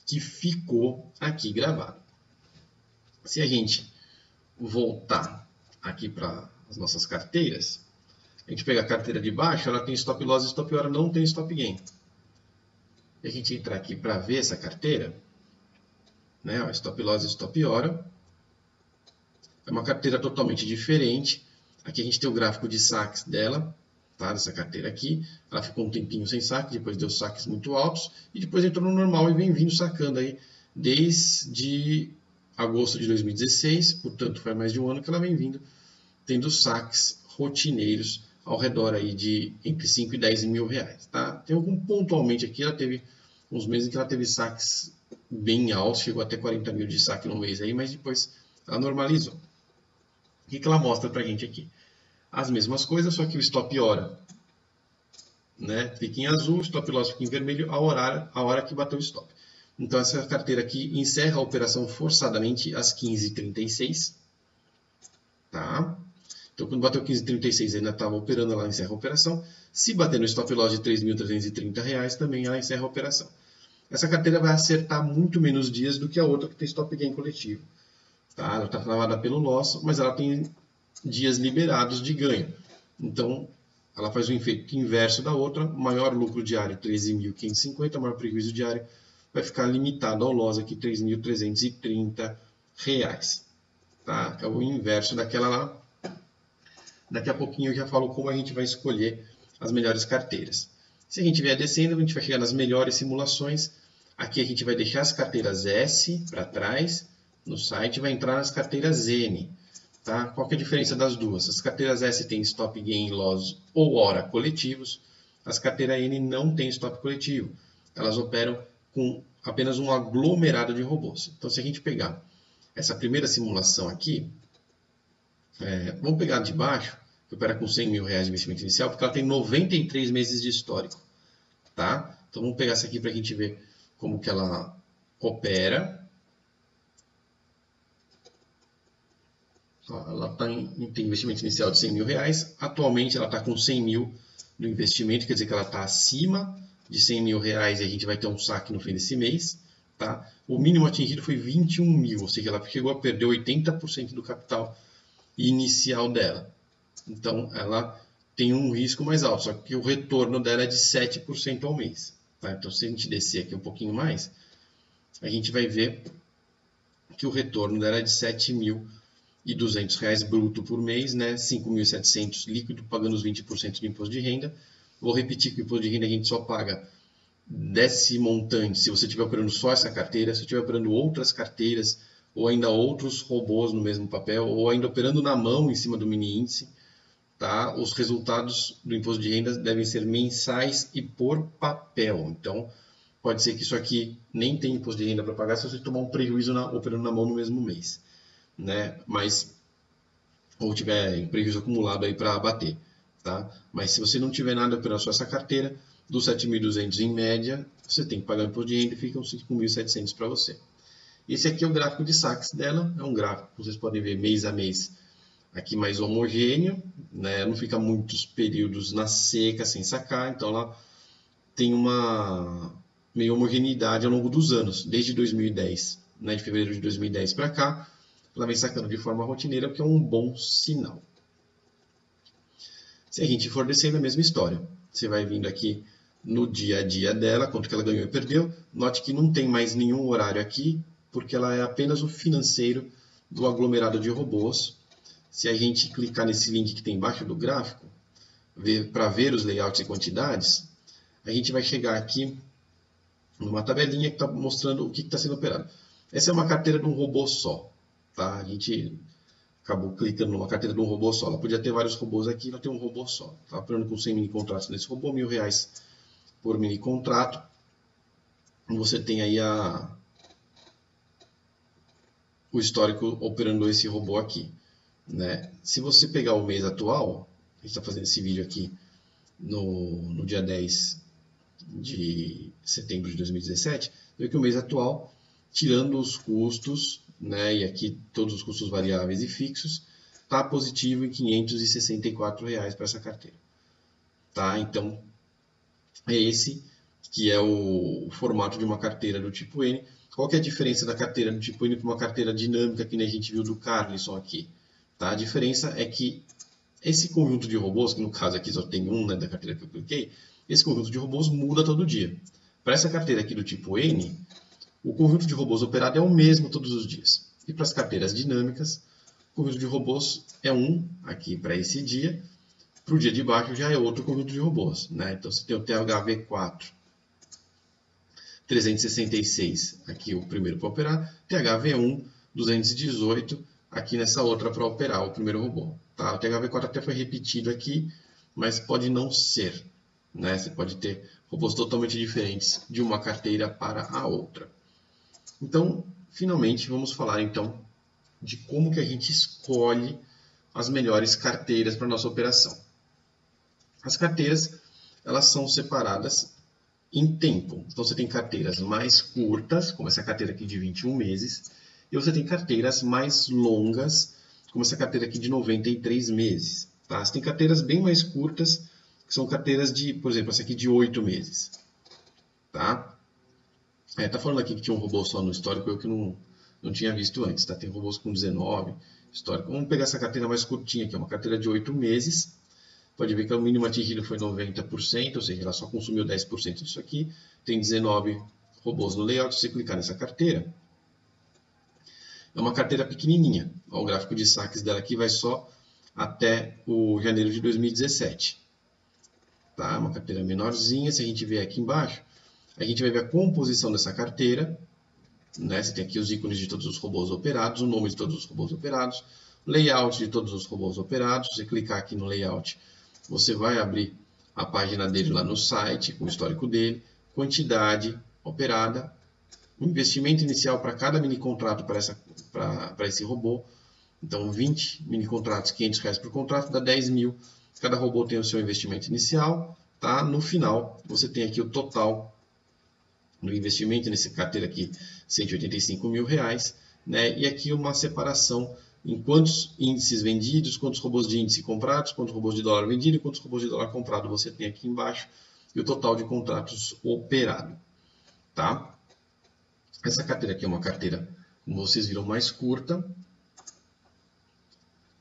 que ficou aqui gravado. Se a gente voltar aqui para as nossas carteiras, a gente pega a carteira de baixo, ela tem stop loss e stop hora, não tem stop gain. E a gente entrar aqui para ver essa carteira, né? O stop loss e stop hora. É uma carteira totalmente diferente. Aqui a gente tem o gráfico de saques dela, tá? Dessa carteira aqui. Ela ficou um tempinho sem saque, depois deu saques muito altos e depois entrou no normal e vem vindo sacando aí desde agosto de 2016, portanto faz mais de um ano que ela vem vindo tendo saques rotineiros ao redor aí de entre 5 e 10 mil reais. Tá? Tem algum pontualmente aqui, ela teve uns meses em que ela teve saques bem altos, chegou até 40 mil de saque no mês aí, mas depois ela normalizou. O que ela mostra para a gente aqui? As mesmas coisas, só que o stop hora, né, fica em azul, o stop loss fica em vermelho, a hora que bateu o stop. Então essa carteira aqui encerra a operação forçadamente às 15h36. Tá? Então quando bateu 15h36 ainda estava operando, ela encerra a operação. Se bater no stop loss de R$ 3.330, também ela encerra a operação. Essa carteira vai acertar muito menos dias do que a outra que tem stop gain coletivo. Tá? Ela está travada pelo loss, mas ela tem dias liberados de ganho. Então ela faz o efeito inverso da outra, maior lucro diário 13.550, maior prejuízo diário vai ficar limitado ao loss aqui, R$ 3.330. Tá? É o inverso daquela lá. Daqui a pouquinho eu já falo como a gente vai escolher as melhores carteiras. Se a gente vier descendo, a gente vai chegar nas melhores simulações. Aqui a gente vai deixar as carteiras S para trás no site e vai entrar nas carteiras N. Tá? Qual que é a diferença das duas? As carteiras S têm stop gain, loss ou hora coletivos. As carteiras N não têm stop coletivo. Elas operam com apenas um aglomerado de robôs. Então, se a gente pegar essa primeira simulação aqui, vamos pegar de baixo, que opera com 100 mil reais de investimento inicial, porque ela tem 93 meses de histórico. Tá? Então, vamos pegar essa aqui para a gente ver como que ela opera. Ela tem investimento inicial de 100 mil reais. Atualmente, ela está com 100 mil no investimento, quer dizer que ela está acima de 100 mil reais e a gente vai ter um saque no fim desse mês. Tá? O mínimo atingido foi 21 mil, ou seja, ela chegou a perder 80% do capital inicial dela. Então, ela tem um risco mais alto, só que o retorno dela é de 7% ao mês. Tá? Então, se a gente descer aqui um pouquinho mais, a gente vai ver que o retorno dela é de R$ 7.200 bruto por mês, né? 5.700 líquido, pagando os 20% do imposto de renda. Vou repetir que o imposto de renda a gente só paga desse montante se você estiver operando só essa carteira, se estiver operando outras carteiras, ou ainda outros robôs no mesmo papel, ou ainda operando na mão em cima do mini índice, tá? Os resultados do imposto de renda devem ser mensais e por papel. Então, pode ser que isso aqui nem tenha imposto de renda para pagar se você tomar um prejuízo operando na mão no mesmo mês, né? Ou tiver prejuízo acumulado aí para bater. Tá? Mas se você não tiver nada operando só essa carteira, dos 7.200 em média, você tem que pagar o imposto de renda e ficam 5.700 para você. Esse aqui é o gráfico de saques dela, é um gráfico que vocês podem ver mês a mês aqui mais homogêneo, né? Não fica muitos períodos na seca sem sacar, então ela tem uma meio homogeneidade ao longo dos anos, desde 2010, né? De fevereiro de 2010 para cá, ela vem sacando de forma rotineira, porque é um bom sinal. Se a gente for descendo, a mesma história. Você vai vindo aqui no dia a dia dela, quanto que ela ganhou e perdeu. Note que não tem mais nenhum horário aqui, porque ela é apenas o financeiro do aglomerado de robôs. Se a gente clicar nesse link que tem embaixo do gráfico, para ver os layouts e quantidades, a gente vai chegar aqui numa tabelinha que está mostrando o que está sendo operado. Essa é uma carteira de um robô só. Tá? A gente acabou clicando numa carteira de um robô só. Ela podia ter vários robôs aqui, ela tem um robô só. Está operando com 100 mini contratos nesse robô, R$1.000 por mini contrato. Você tem aí o histórico operando esse robô aqui. Né? Se você pegar o mês atual, a gente está fazendo esse vídeo aqui no dia 10 de setembro de 2017, vê que o mês atual, tirando os custos, né, e aqui todos os custos variáveis e fixos, está positivo em R$564 para essa carteira. Tá? Então, é esse que é o formato de uma carteira do tipo N. Qual que é a diferença da carteira do tipo N para uma carteira dinâmica que a gente viu do Carlson aqui? Tá? A diferença é que esse conjunto de robôs, que no caso aqui só tem um, né, da carteira que eu cliquei, esse conjunto de robôs muda todo dia. Para essa carteira aqui do tipo N, o conjunto de robôs operado é o mesmo todos os dias. E para as carteiras dinâmicas, o conjunto de robôs é um aqui para esse dia. Para o dia de baixo já é outro conjunto de robôs. Né? Então você tem o THV4 366, aqui o primeiro para operar. THV1 218, aqui nessa outra para operar o primeiro robô. Tá? O THV4 até foi repetido aqui, mas pode não ser, né? Você pode ter robôs totalmente diferentes de uma carteira para a outra. Então, finalmente, vamos falar então de como que a gente escolhe as melhores carteiras para nossa operação. As carteiras, elas são separadas em tempo. Então, você tem carteiras mais curtas, como essa carteira aqui de 21 meses, e você tem carteiras mais longas, como essa carteira aqui de 93 meses. Tá? Você tem carteiras bem mais curtas, que são carteiras de, por exemplo, essa aqui de 8 meses. Tá? Tá falando aqui que tinha um robô só no histórico, eu que não tinha visto antes. Tá? Tem robôs com 19 histórico. Vamos pegar essa carteira mais curtinha, que é uma carteira de 8 meses. Pode ver que o mínimo atingido foi 90%, ou seja, ela só consumiu 10% disso aqui. Tem 19 robôs no layout. Se você clicar nessa carteira, é uma carteira pequenininha. O gráfico de saques dela aqui vai só até o janeiro de 2017. Tá? Uma carteira menorzinha. Se a gente ver aqui embaixo, a gente vai ver a composição dessa carteira. Né? Você tem aqui os ícones de todos os robôs operados, o nome de todos os robôs operados, layout de todos os robôs operados. Se você clicar aqui no layout, você vai abrir a página dele lá no site, com o histórico dele, quantidade operada, o investimento inicial para cada mini contrato para esse robô. Então, 20 mini contratos, R$500 por contrato, dá 10 mil. Cada robô tem o seu investimento inicial. Tá? No final, você tem aqui o total do investimento nessa carteira aqui, R$185 mil. Né? E aqui uma separação em quantos índices vendidos, quantos robôs de índice comprados, quantos robôs de dólar vendido e quantos robôs de dólar comprado você tem aqui embaixo. E o total de contratos operado. Tá? Essa carteira aqui é uma carteira, como vocês viram, mais curta.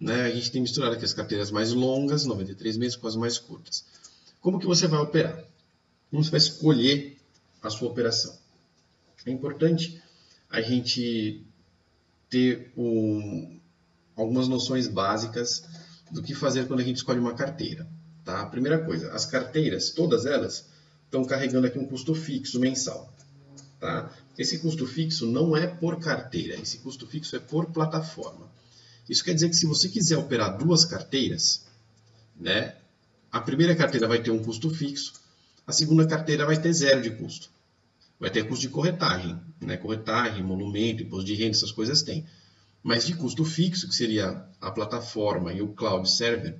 Né? A gente tem misturado aqui as carteiras mais longas, 93 meses, com as mais curtas. Como que você vai operar? Como você vai escolher a sua operação? É importante a gente ter algumas noções básicas do que fazer quando a gente escolhe uma carteira. Tá? A primeira coisa, as carteiras, todas elas, estão carregando aqui um custo fixo mensal. Tá? Esse custo fixo não é por carteira, esse custo fixo é por plataforma. Isso quer dizer que se você quiser operar duas carteiras, né, a primeira carteira vai ter um custo fixo, a segunda carteira vai ter zero de custo. Vai ter custo de corretagem, né? Corretagem, emolumento, imposto de renda, essas coisas tem. Mas de custo fixo, que seria a plataforma e o cloud server,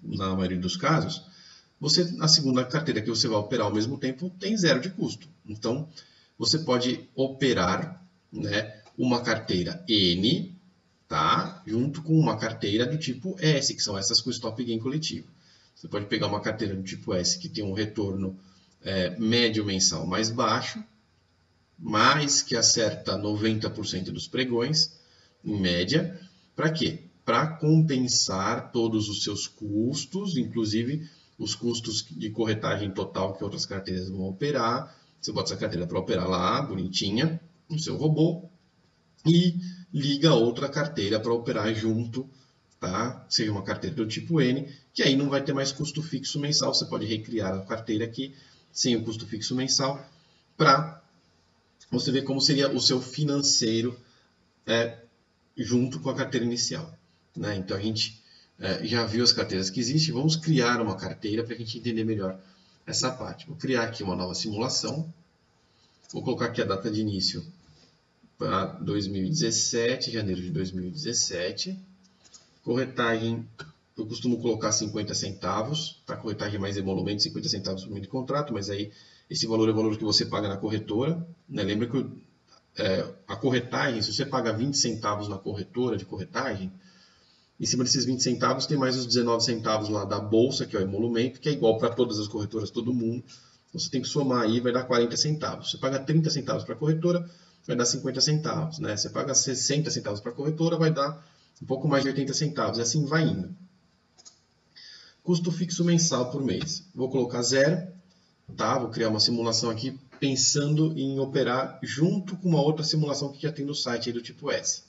na maioria dos casos, a segunda carteira que você vai operar ao mesmo tempo tem zero de custo. Então, você pode operar, né, uma carteira N, tá, junto com uma carteira do tipo S, que são essas com stop gain coletivo. Você pode pegar uma carteira do tipo S que tem um retorno médio mensal mais baixo, mas que acerta 90% dos pregões, em média. Para quê? Para compensar todos os seus custos, inclusive os custos de corretagem total que outras carteiras vão operar. Você bota essa carteira para operar lá, bonitinha, no seu robô, e liga outra carteira para operar junto, tá? Seja uma carteira do tipo N, que aí não vai ter mais custo fixo mensal. Você pode recriar a carteira aqui, sem o custo fixo mensal, para você ver como seria o seu financeiro junto com a carteira inicial. Né? Então, a gente já viu as carteiras que existem, vamos criar uma carteira para a gente entender melhor essa parte. Vou criar aqui uma nova simulação, vou colocar aqui a data de início para 2017, janeiro de 2017, corretagem, eu costumo colocar 50 centavos, tá? Corretagem mais emolumento, 50 centavos por mini contrato, mas aí esse valor é o valor que você paga na corretora. Né? Lembra que a corretagem, se você paga 20 centavos na corretora de corretagem, em cima desses 20 centavos tem mais os 19 centavos lá da bolsa, que é o emolumento, que é igual para todas as corretoras, todo mundo. Você tem que somar aí, vai dar 40 centavos. Você paga 30 centavos para a corretora, vai dar 50 centavos. Né? Você paga 60 centavos para a corretora, vai dar um pouco mais de 80 centavos. E assim vai indo. Custo fixo mensal por mês. Vou colocar 0. Tá? Vou criar uma simulação aqui pensando em operar junto com uma outra simulação que já tem no site aí do tipo S.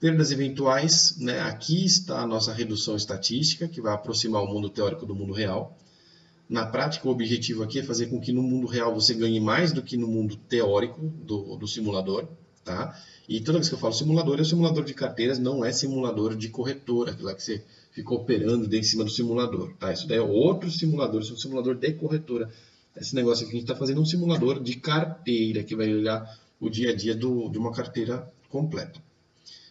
Perdas eventuais, né? Aqui está a nossa redução estatística, que vai aproximar o mundo teórico do mundo real. Na prática, o objetivo aqui é fazer com que no mundo real você ganhe mais do que no mundo teórico do simulador. tá? E toda vez que eu falo simulador, é o simulador de carteiras, não é simulador de corretora, aquilo lá que você ficou operando em cima do simulador, tá? Isso daí é outro simulador, isso é um simulador de corretora. Esse negócio aqui a gente está fazendo um simulador de carteira, que vai olhar o dia a dia de uma carteira completa.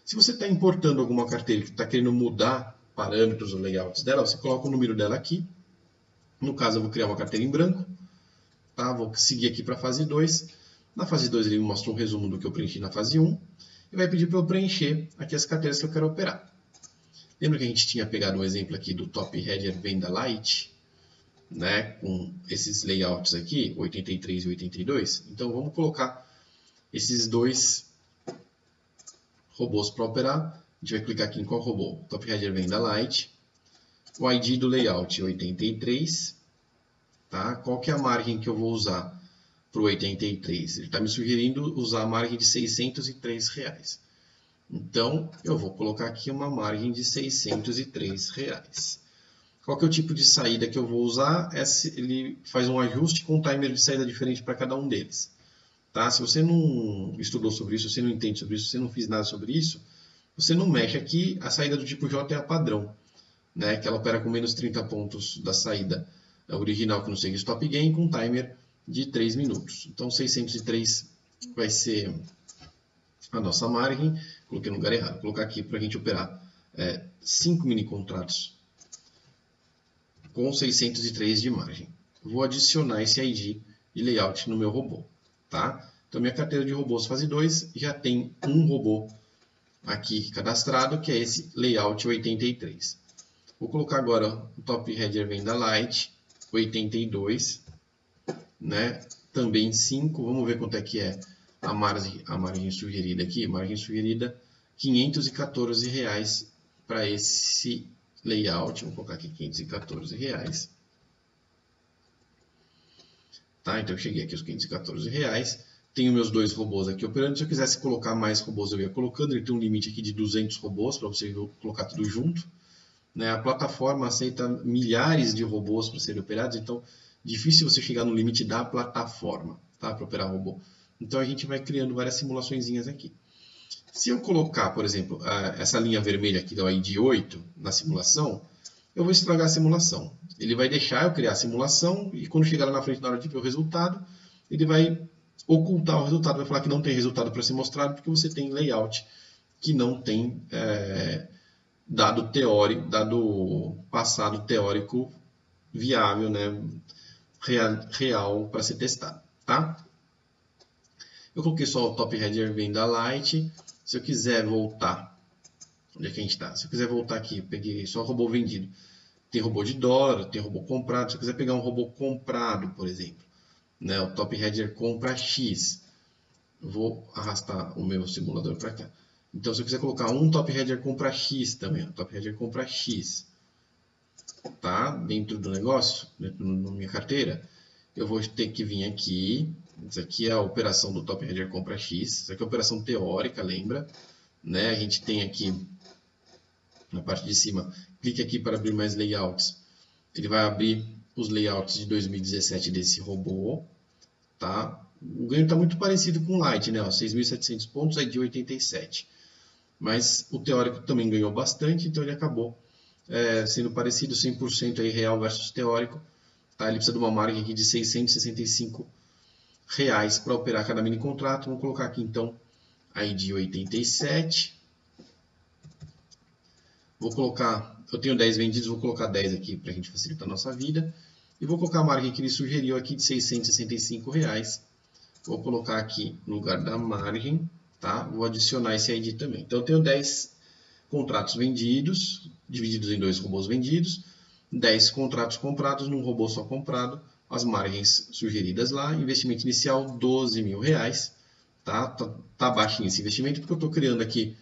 Se você está importando alguma carteira que está querendo mudar parâmetros ou layouts dela, você coloca o número dela aqui. No caso, eu vou criar uma carteira em branco. Tá? Vou seguir aqui para a fase 2. Na fase 2 ele me mostra um resumo do que eu preenchi na fase 1. E vai pedir para eu preencher aqui as carteiras que eu quero operar. Lembra que a gente tinha pegado um exemplo aqui do Top Header Venda Light, né? Com esses layouts aqui, 83 e 82. Então vamos colocar esses dois robôs para operar. A gente vai clicar aqui em qual robô? Top Header Venda Light. O ID do layout 83. Tá? Qual que é a margem que eu vou usar para o 83? Ele está me sugerindo usar a margem de R$603. Então, eu vou colocar aqui uma margem de R$603. Qual que é o tipo de saída que eu vou usar? Ele faz um ajuste com um timer de saída diferente para cada um deles. Tá? Se você não estudou sobre isso, você não entende sobre isso, você não fez nada sobre isso, você não mexe aqui. A saída do tipo J é a padrão, né? Que ela opera com menos 30 pontos da saída original, que não segue stop gain, com um timer de 3 minutos. Então 603 vai ser a nossa margem. Coloquei no lugar errado. Vou colocar aqui para a gente operar 5 mini contratos com 603 de margem. Vou adicionar esse ID de layout no meu robô. Tá? Então minha carteira de robôs fase 2 já tem um robô aqui cadastrado, que é esse layout 83. Vou colocar agora o Top Header Venda Light 82, né? Também 5. Vamos ver quanto é que é a margem sugerida aqui. Margem sugerida R$514 para esse layout. Vou colocar aqui R$514. Tá? Então eu cheguei aqui aos R$514. Tenho meus dois robôs aqui operando. Se eu quisesse colocar mais robôs, eu ia colocando. Ele tem um limite aqui de 200 robôs para você colocar tudo junto. Né? A plataforma aceita milhares de robôs para serem operados, então difícil você chegar no limite da plataforma, tá? Para operar robô. Então a gente vai criando várias simulaçõezinhas aqui. Se eu colocar, por exemplo, essa linha vermelha aqui do ID 8 na simulação, eu vou estragar a simulação. Ele vai deixar eu criar a simulação e quando chegar lá na frente, na hora de ver o resultado, ele vai ocultar o resultado, vai falar que não tem resultado para ser mostrado porque você tem layout que não tem dado teórico, dado passado teórico viável, né, real para ser testado, tá? Eu coloquei só o Top Header Venda Light. Se eu quiser voltar, onde é que a gente está? Se eu quiser voltar aqui, peguei só robô vendido. Tem robô de dólar, tem robô comprado. Se eu quiser pegar um robô comprado, por exemplo, né, o Top Header compra X, vou arrastar o meu simulador para cá. Então, se eu quiser colocar um Top Header compra X também, o Top Header compra X, tá? Dentro do negócio, dentro da minha carteira, eu vou ter que vir aqui. Isso aqui é a operação do Top Header compra X. Isso aqui é a operação teórica, lembra? Né? A gente tem aqui na parte de cima, clique aqui para abrir mais layouts. Ele vai abrir os layouts de 2017 desse robô, tá? O ganho está muito parecido com o Light, né? 6.700 pontos, ID 87. Mas o teórico também ganhou bastante, então ele acabou sendo parecido, 100% aí real versus teórico. Tá? Ele precisa de uma margem aqui de R$665 para operar cada mini contrato. Vamos colocar aqui então ID 87. Vou colocar, eu tenho 10 vendidos, vou colocar 10 aqui para a gente facilitar a nossa vida. E vou colocar a margem que ele sugeriu aqui de R$665. Vou colocar aqui no lugar da margem, tá? Vou adicionar esse ID também. Então eu tenho 10 contratos vendidos, divididos em 2 robôs vendidos, 10 contratos comprados num robô só comprado, as margens sugeridas lá, investimento inicial R$12.000, tá? Tá baixinho esse investimento porque eu estou criando aqui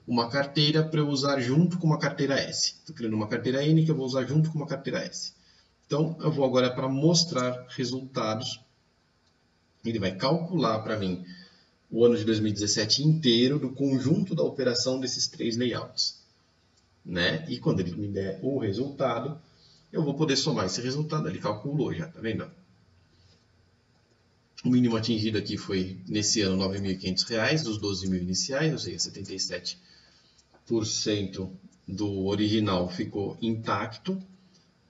uma carteira para eu usar junto com uma carteira S. Estou criando uma carteira N que eu vou usar junto com uma carteira S. Então eu vou agora para mostrar resultados. Ele vai calcular para mim o ano de 2017 inteiro do conjunto da operação desses 3 layouts, né? E quando ele me der o resultado, eu vou poder somar esse resultado. Ele calculou já, tá vendo? O mínimo atingido aqui foi, nesse ano, R$ 9.500, dos 12 mil iniciais, ou seja, 77% do original ficou intacto.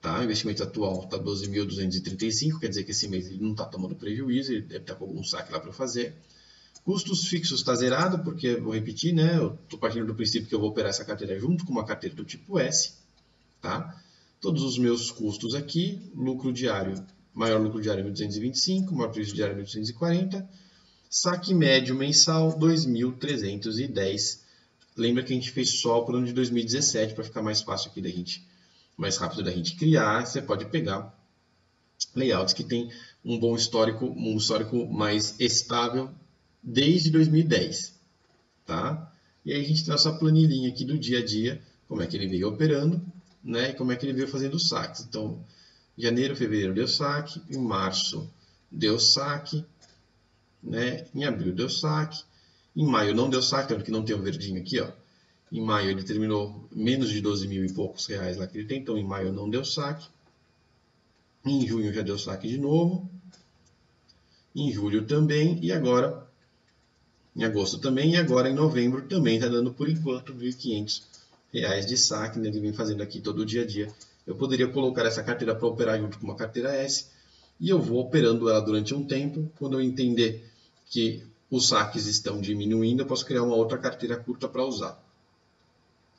Tá? O investimento atual está 12.235, quer dizer que esse mês ele não está tomando prejuízo, ele deve estar com algum saque lá para fazer. Custos fixos está zerado, porque, vou repetir, né, eu estou partindo do princípio que eu vou operar essa carteira junto com uma carteira do tipo S. Tá? Todos os meus custos aqui, lucro diário, maior lucro diário 1.225, maior prejuízo diário 1.240, saque médio mensal 2.310. Lembra que a gente fez só para o ano de 2017, para ficar mais fácil aqui da gente, mais rápido da gente criar. Você pode pegar layouts que tem um bom histórico, um histórico mais estável desde 2010, tá? E aí a gente tem essa planilhinha aqui do dia a dia, como é que ele veio operando, né? E como é que ele veio fazendo saques. Então, janeiro, fevereiro deu saque, em março deu saque, né? Em abril deu saque, em maio não deu saque, tanto que não tem o verdinho aqui, ó. Em maio ele terminou menos de 12 mil e poucos reais lá que ele tem, então em maio não deu saque. Em junho já deu saque de novo. Em julho também, e agora em agosto também, e agora em novembro também está dando por enquanto R$ 1.500 de saque, né? Ele vem fazendo aqui todo o dia a dia. Eu poderia colocar essa carteira para operar junto com uma carteira S, e eu vou operando ela durante um tempo. Quando eu entender que os saques estão diminuindo, eu posso criar uma outra carteira curta para usar.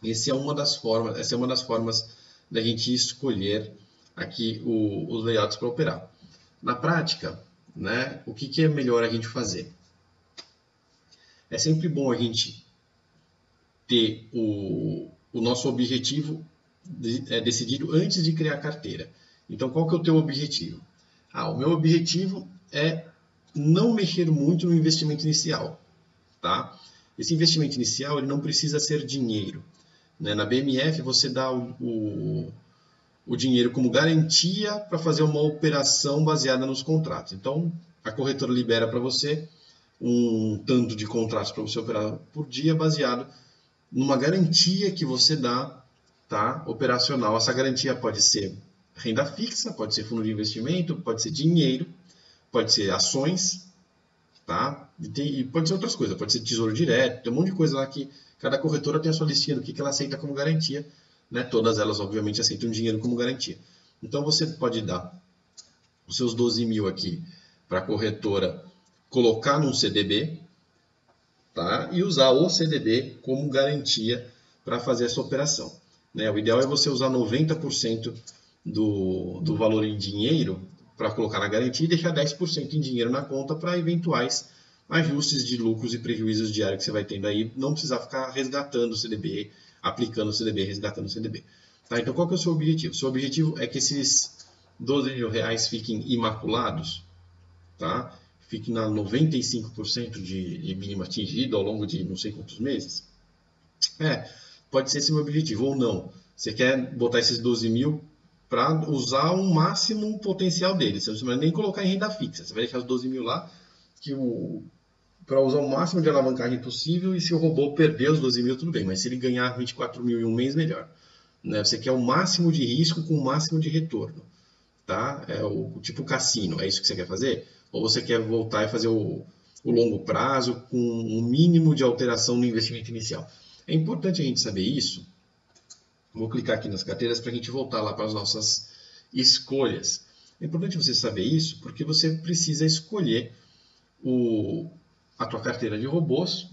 Essa é uma das formas da gente escolher aqui os layouts para operar. Na prática, né, o que é melhor a gente fazer? É sempre bom a gente ter o nosso objetivo decidido antes de criar a carteira. Então, qual que é o teu objetivo? O meu objetivo é não mexer muito no investimento inicial. Tá? Esse investimento inicial ele não precisa ser dinheiro. Né? Na BMF, você dá o dinheiro como garantia para fazer uma operação baseada nos contratos. Então, a corretora libera para você um tanto de contratos para você operar por dia, baseado numa garantia que você dá, tá, operacional. Essa garantia pode ser renda fixa, pode ser fundo de investimento, pode ser dinheiro, pode ser ações, tá? E pode ser outras coisas, pode ser tesouro direto, tem um monte de coisa lá que cada corretora tem a sua listinha do que ela aceita como garantia, né? Todas elas, obviamente, aceitam dinheiro como garantia. Então, você pode dar os seus 12 mil aqui para a corretora colocar num CDB, tá? E usar o CDB como garantia para fazer essa operação. Né? O ideal é você usar 90% do valor em dinheiro para colocar na garantia e deixar 10% em dinheiro na conta para eventuais ajustes de lucros e prejuízos diários que você vai tendo aí, não precisar ficar resgatando o CDB, aplicando o CDB, resgatando o CDB. Tá? Então, qual que é o seu objetivo? O seu objetivo é que esses 12 mil reais fiquem imaculados, tá? Fique na 95% de mínimo atingido ao longo de não sei quantos meses. Pode ser esse meu objetivo ou não. Você quer botar esses 12 mil para usar o máximo potencial deles. Você não vai nem colocar em renda fixa. Você vai deixar os 12 mil lá para usar o máximo de alavancagem possível, e se o robô perder os 12 mil, tudo bem. Mas se ele ganhar 24 mil em um mês, melhor. Né? Você quer o máximo de risco com o máximo de retorno. Tá? É o tipo cassino. É isso que você quer fazer? Ou você quer voltar e fazer o longo prazo com um mínimo de alteração no investimento inicial? É importante a gente saber isso. Vou clicar aqui nas carteiras para a gente voltar lá para as nossas escolhas. É importante você saber isso porque você precisa escolher a tua carteira de robôs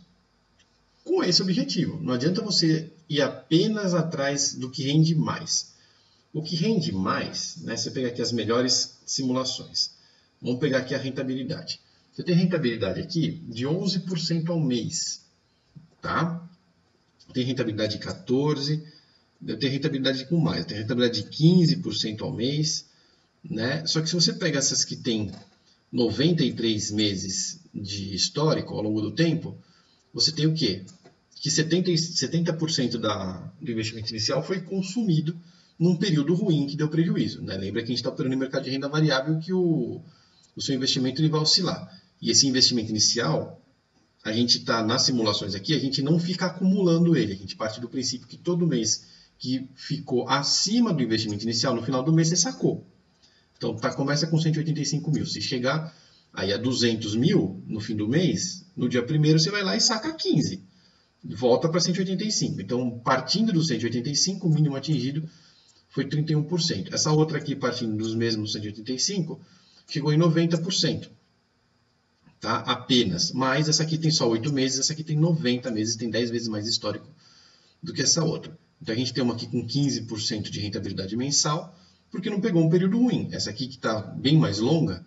com esse objetivo. Não adianta você ir apenas atrás do que rende mais. O que rende mais, né, você pega aqui as melhores simulações. Vamos pegar aqui a rentabilidade. Você tem rentabilidade aqui de 11% ao mês. Tá? Tem rentabilidade de 14%, tem rentabilidade com mais, tem rentabilidade de 15% ao mês. Né? Só que se você pega essas que tem 93 meses de histórico ao longo do tempo, você tem o quê? Que 70% do investimento inicial foi consumido num período ruim que deu prejuízo. Né? Lembra que a gente está operando no mercado de renda variável, que o seu investimento ele vai oscilar. E esse investimento inicial, a gente está nas simulações aqui, a gente não fica acumulando ele. A gente parte do princípio que todo mês que ficou acima do investimento inicial, no final do mês você sacou. Então, começa com 185 mil. Se chegar aí a 200 mil no fim do mês, no dia 1º você vai lá e saca 15. Volta para 185. Então, partindo dos 185, o mínimo atingido foi 31%. Essa outra aqui, partindo dos mesmos 185, chegou em 90%. Tá? Apenas. Mas essa aqui tem só 8 meses, essa aqui tem 90 meses, tem 10 vezes mais histórico do que essa outra. Então, a gente tem uma aqui com 15% de rentabilidade mensal, porque não pegou um período ruim. Essa aqui, que está bem mais longa,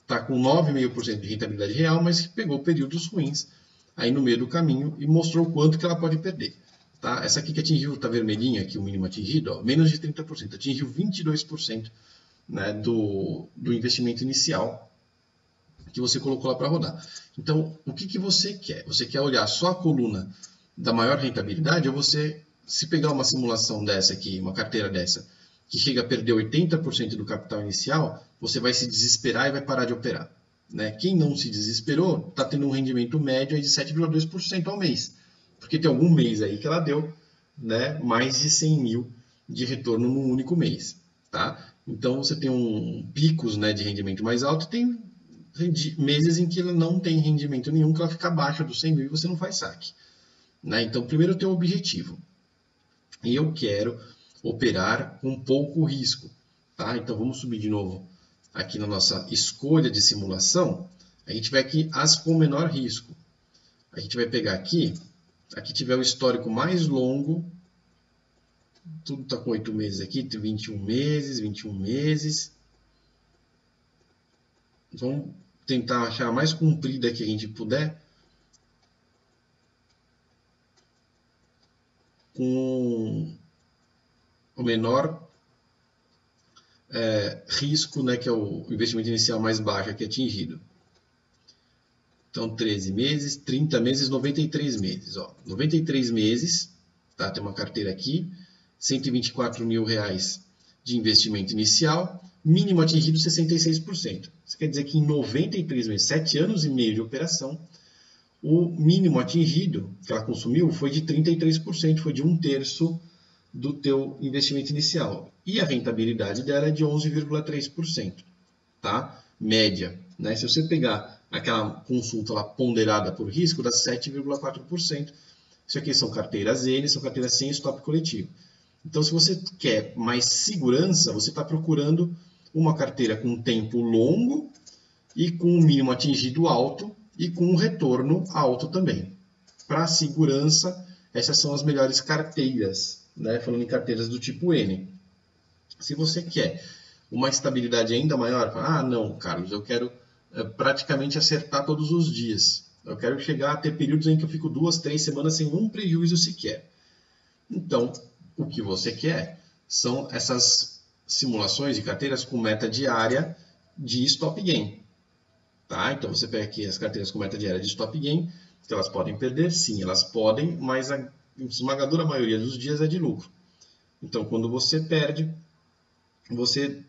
está com 9,5% de rentabilidade real, mas pegou períodos ruins aí no meio do caminho e mostrou o quanto que ela pode perder. Tá? Essa aqui que atingiu, está vermelhinha aqui, o mínimo atingido, ó, menos de 30%, atingiu 22%, né, do investimento inicial que você colocou lá para rodar. Então, o que você quer? Você quer olhar só a coluna da maior rentabilidade, ou você, se pegar uma simulação dessa aqui, uma carteira dessa, que chega a perder 80% do capital inicial, você vai se desesperar e vai parar de operar. Né? Quem não se desesperou está tendo um rendimento médio de 7,2% ao mês, porque tem algum mês aí que ela deu, né, mais de 100 mil de retorno num único mês. Tá? Então você tem picos, né, de rendimento mais alto, e tem meses em que ela não tem rendimento nenhum, que ela fica abaixo dos 100 mil e você não faz saque. Né? Então primeiro eu tenho o objetivo. E eu quero operar com pouco risco. Tá? Então vamos subir de novo aqui na nossa escolha de simulação. A gente vai aqui as com menor risco. A gente vai pegar aqui tiver o histórico mais longo, tudo está com 8 meses aqui, 21 meses. Vamos tentar achar a mais comprida que a gente puder, com o menor risco, né, que é o investimento inicial mais baixo aqui atingido. Então, 13 meses, 30 meses, 93 meses. Ó. 93 meses, tá? Tem uma carteira aqui, 124 mil reais de investimento inicial, mínimo atingido 66%. Isso quer dizer que em 93 meses, 7 anos e meio de operação, o mínimo atingido que ela consumiu foi de 33%, foi de 1/3 do teu investimento inicial. E a rentabilidade dela é de 11,3%, tá? Média. Né? Se você pegar aquela consulta lá ponderada por risco, dá 7,4%. Isso aqui são carteiras N, são carteiras sem stop coletivo. Então, se você quer mais segurança, você está procurando uma carteira com tempo longo e com um mínimo atingido alto e com um retorno alto também. Para segurança, essas são as melhores carteiras, né? Falando em carteiras do tipo N. Se você quer uma estabilidade ainda maior, não, Carlos, eu quero praticamente acertar todos os dias. Eu quero chegar a ter períodos em que eu fico 2, 3 semanas sem um prejuízo sequer. Então, o que você quer são essas simulações de carteiras com meta diária de stop gain. Tá? Então, você pega aqui as carteiras com meta diária de stop gain, que elas podem perder, sim, elas podem, mas a esmagadora maioria dos dias é de lucro. Então, quando você perde, você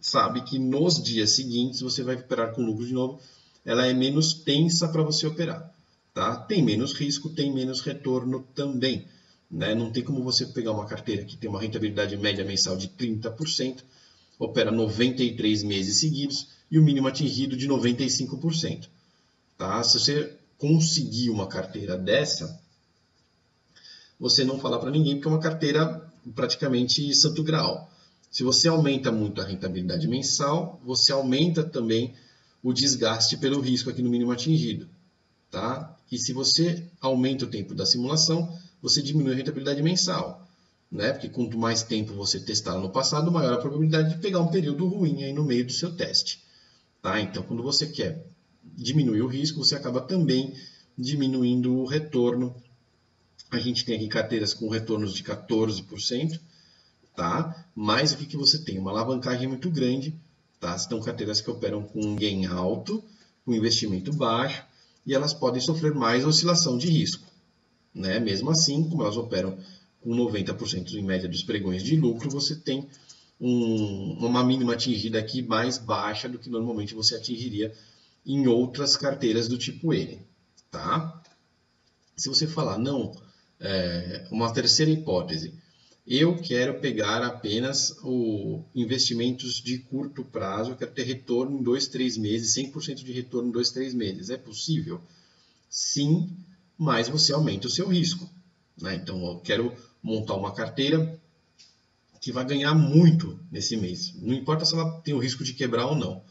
sabe que nos dias seguintes você vai operar com lucro de novo. Ela é menos tensa para você operar. Tá? Tem menos risco, tem menos retorno também. Né? Não tem como você pegar uma carteira que tem uma rentabilidade média mensal de 30%, opera 93 meses seguidos e o mínimo atingido de 95%. Tá? Se você conseguir uma carteira dessa, você não falar para ninguém, porque é uma carteira praticamente santo graal. Se você aumenta muito a rentabilidade mensal, você aumenta também o desgaste pelo risco aqui no mínimo atingido. Tá? E se você aumenta o tempo da simulação, você diminui a rentabilidade mensal. Né? Porque quanto mais tempo você testar no passado, maior a probabilidade de pegar um período ruim aí no meio do seu teste. Tá? Então, quando você quer diminuir o risco, você acaba também diminuindo o retorno. A gente tem aqui carteiras com retornos de 14%. Tá? Mas aqui que você tem uma alavancagem muito grande. Tá? São carteiras que operam com um gain alto, com investimento baixo, e elas podem sofrer mais oscilação de risco. Né? Mesmo assim, como elas operam com 90% em média dos pregões de lucro, você tem uma mínima atingida aqui mais baixa do que normalmente você atingiria em outras carteiras do tipo N. Tá? Se você falar, não, uma terceira hipótese, eu quero pegar apenas investimentos de curto prazo, eu quero ter retorno em 2, 3 meses, 100% de retorno em 2, 3 meses. É possível? Sim, mas você aumenta o seu risco, né? Então, eu quero montar uma carteira que vai ganhar muito nesse mês. Não importa se ela tem o risco de quebrar ou não.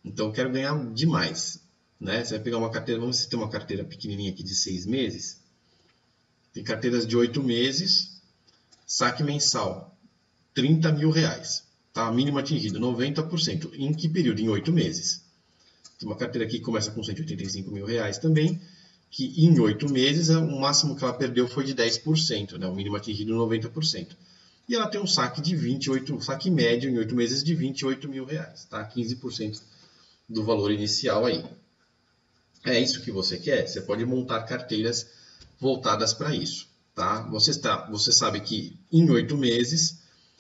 Então, eu quero ganhar demais, né? Você vai pegar uma carteira, vamos ver se tem uma carteira pequenininha aqui de 6 meses. Tem carteiras de 8 meses, saque mensal, R$30 mil. Tá? Mínimo atingido, 90%. Em que período? Em 8 meses. Tem uma carteira aqui que começa com R$185 mil também, que em 8 meses, o máximo que ela perdeu foi de 10%, né? O mínimo atingido 90%. E ela tem um saque de 28, um saque médio em 8 meses de R$28 mil, tá? 15% do valor inicial aí. É isso que você quer? Você pode montar carteiras voltadas para isso, tá? Você sabe que em 8 meses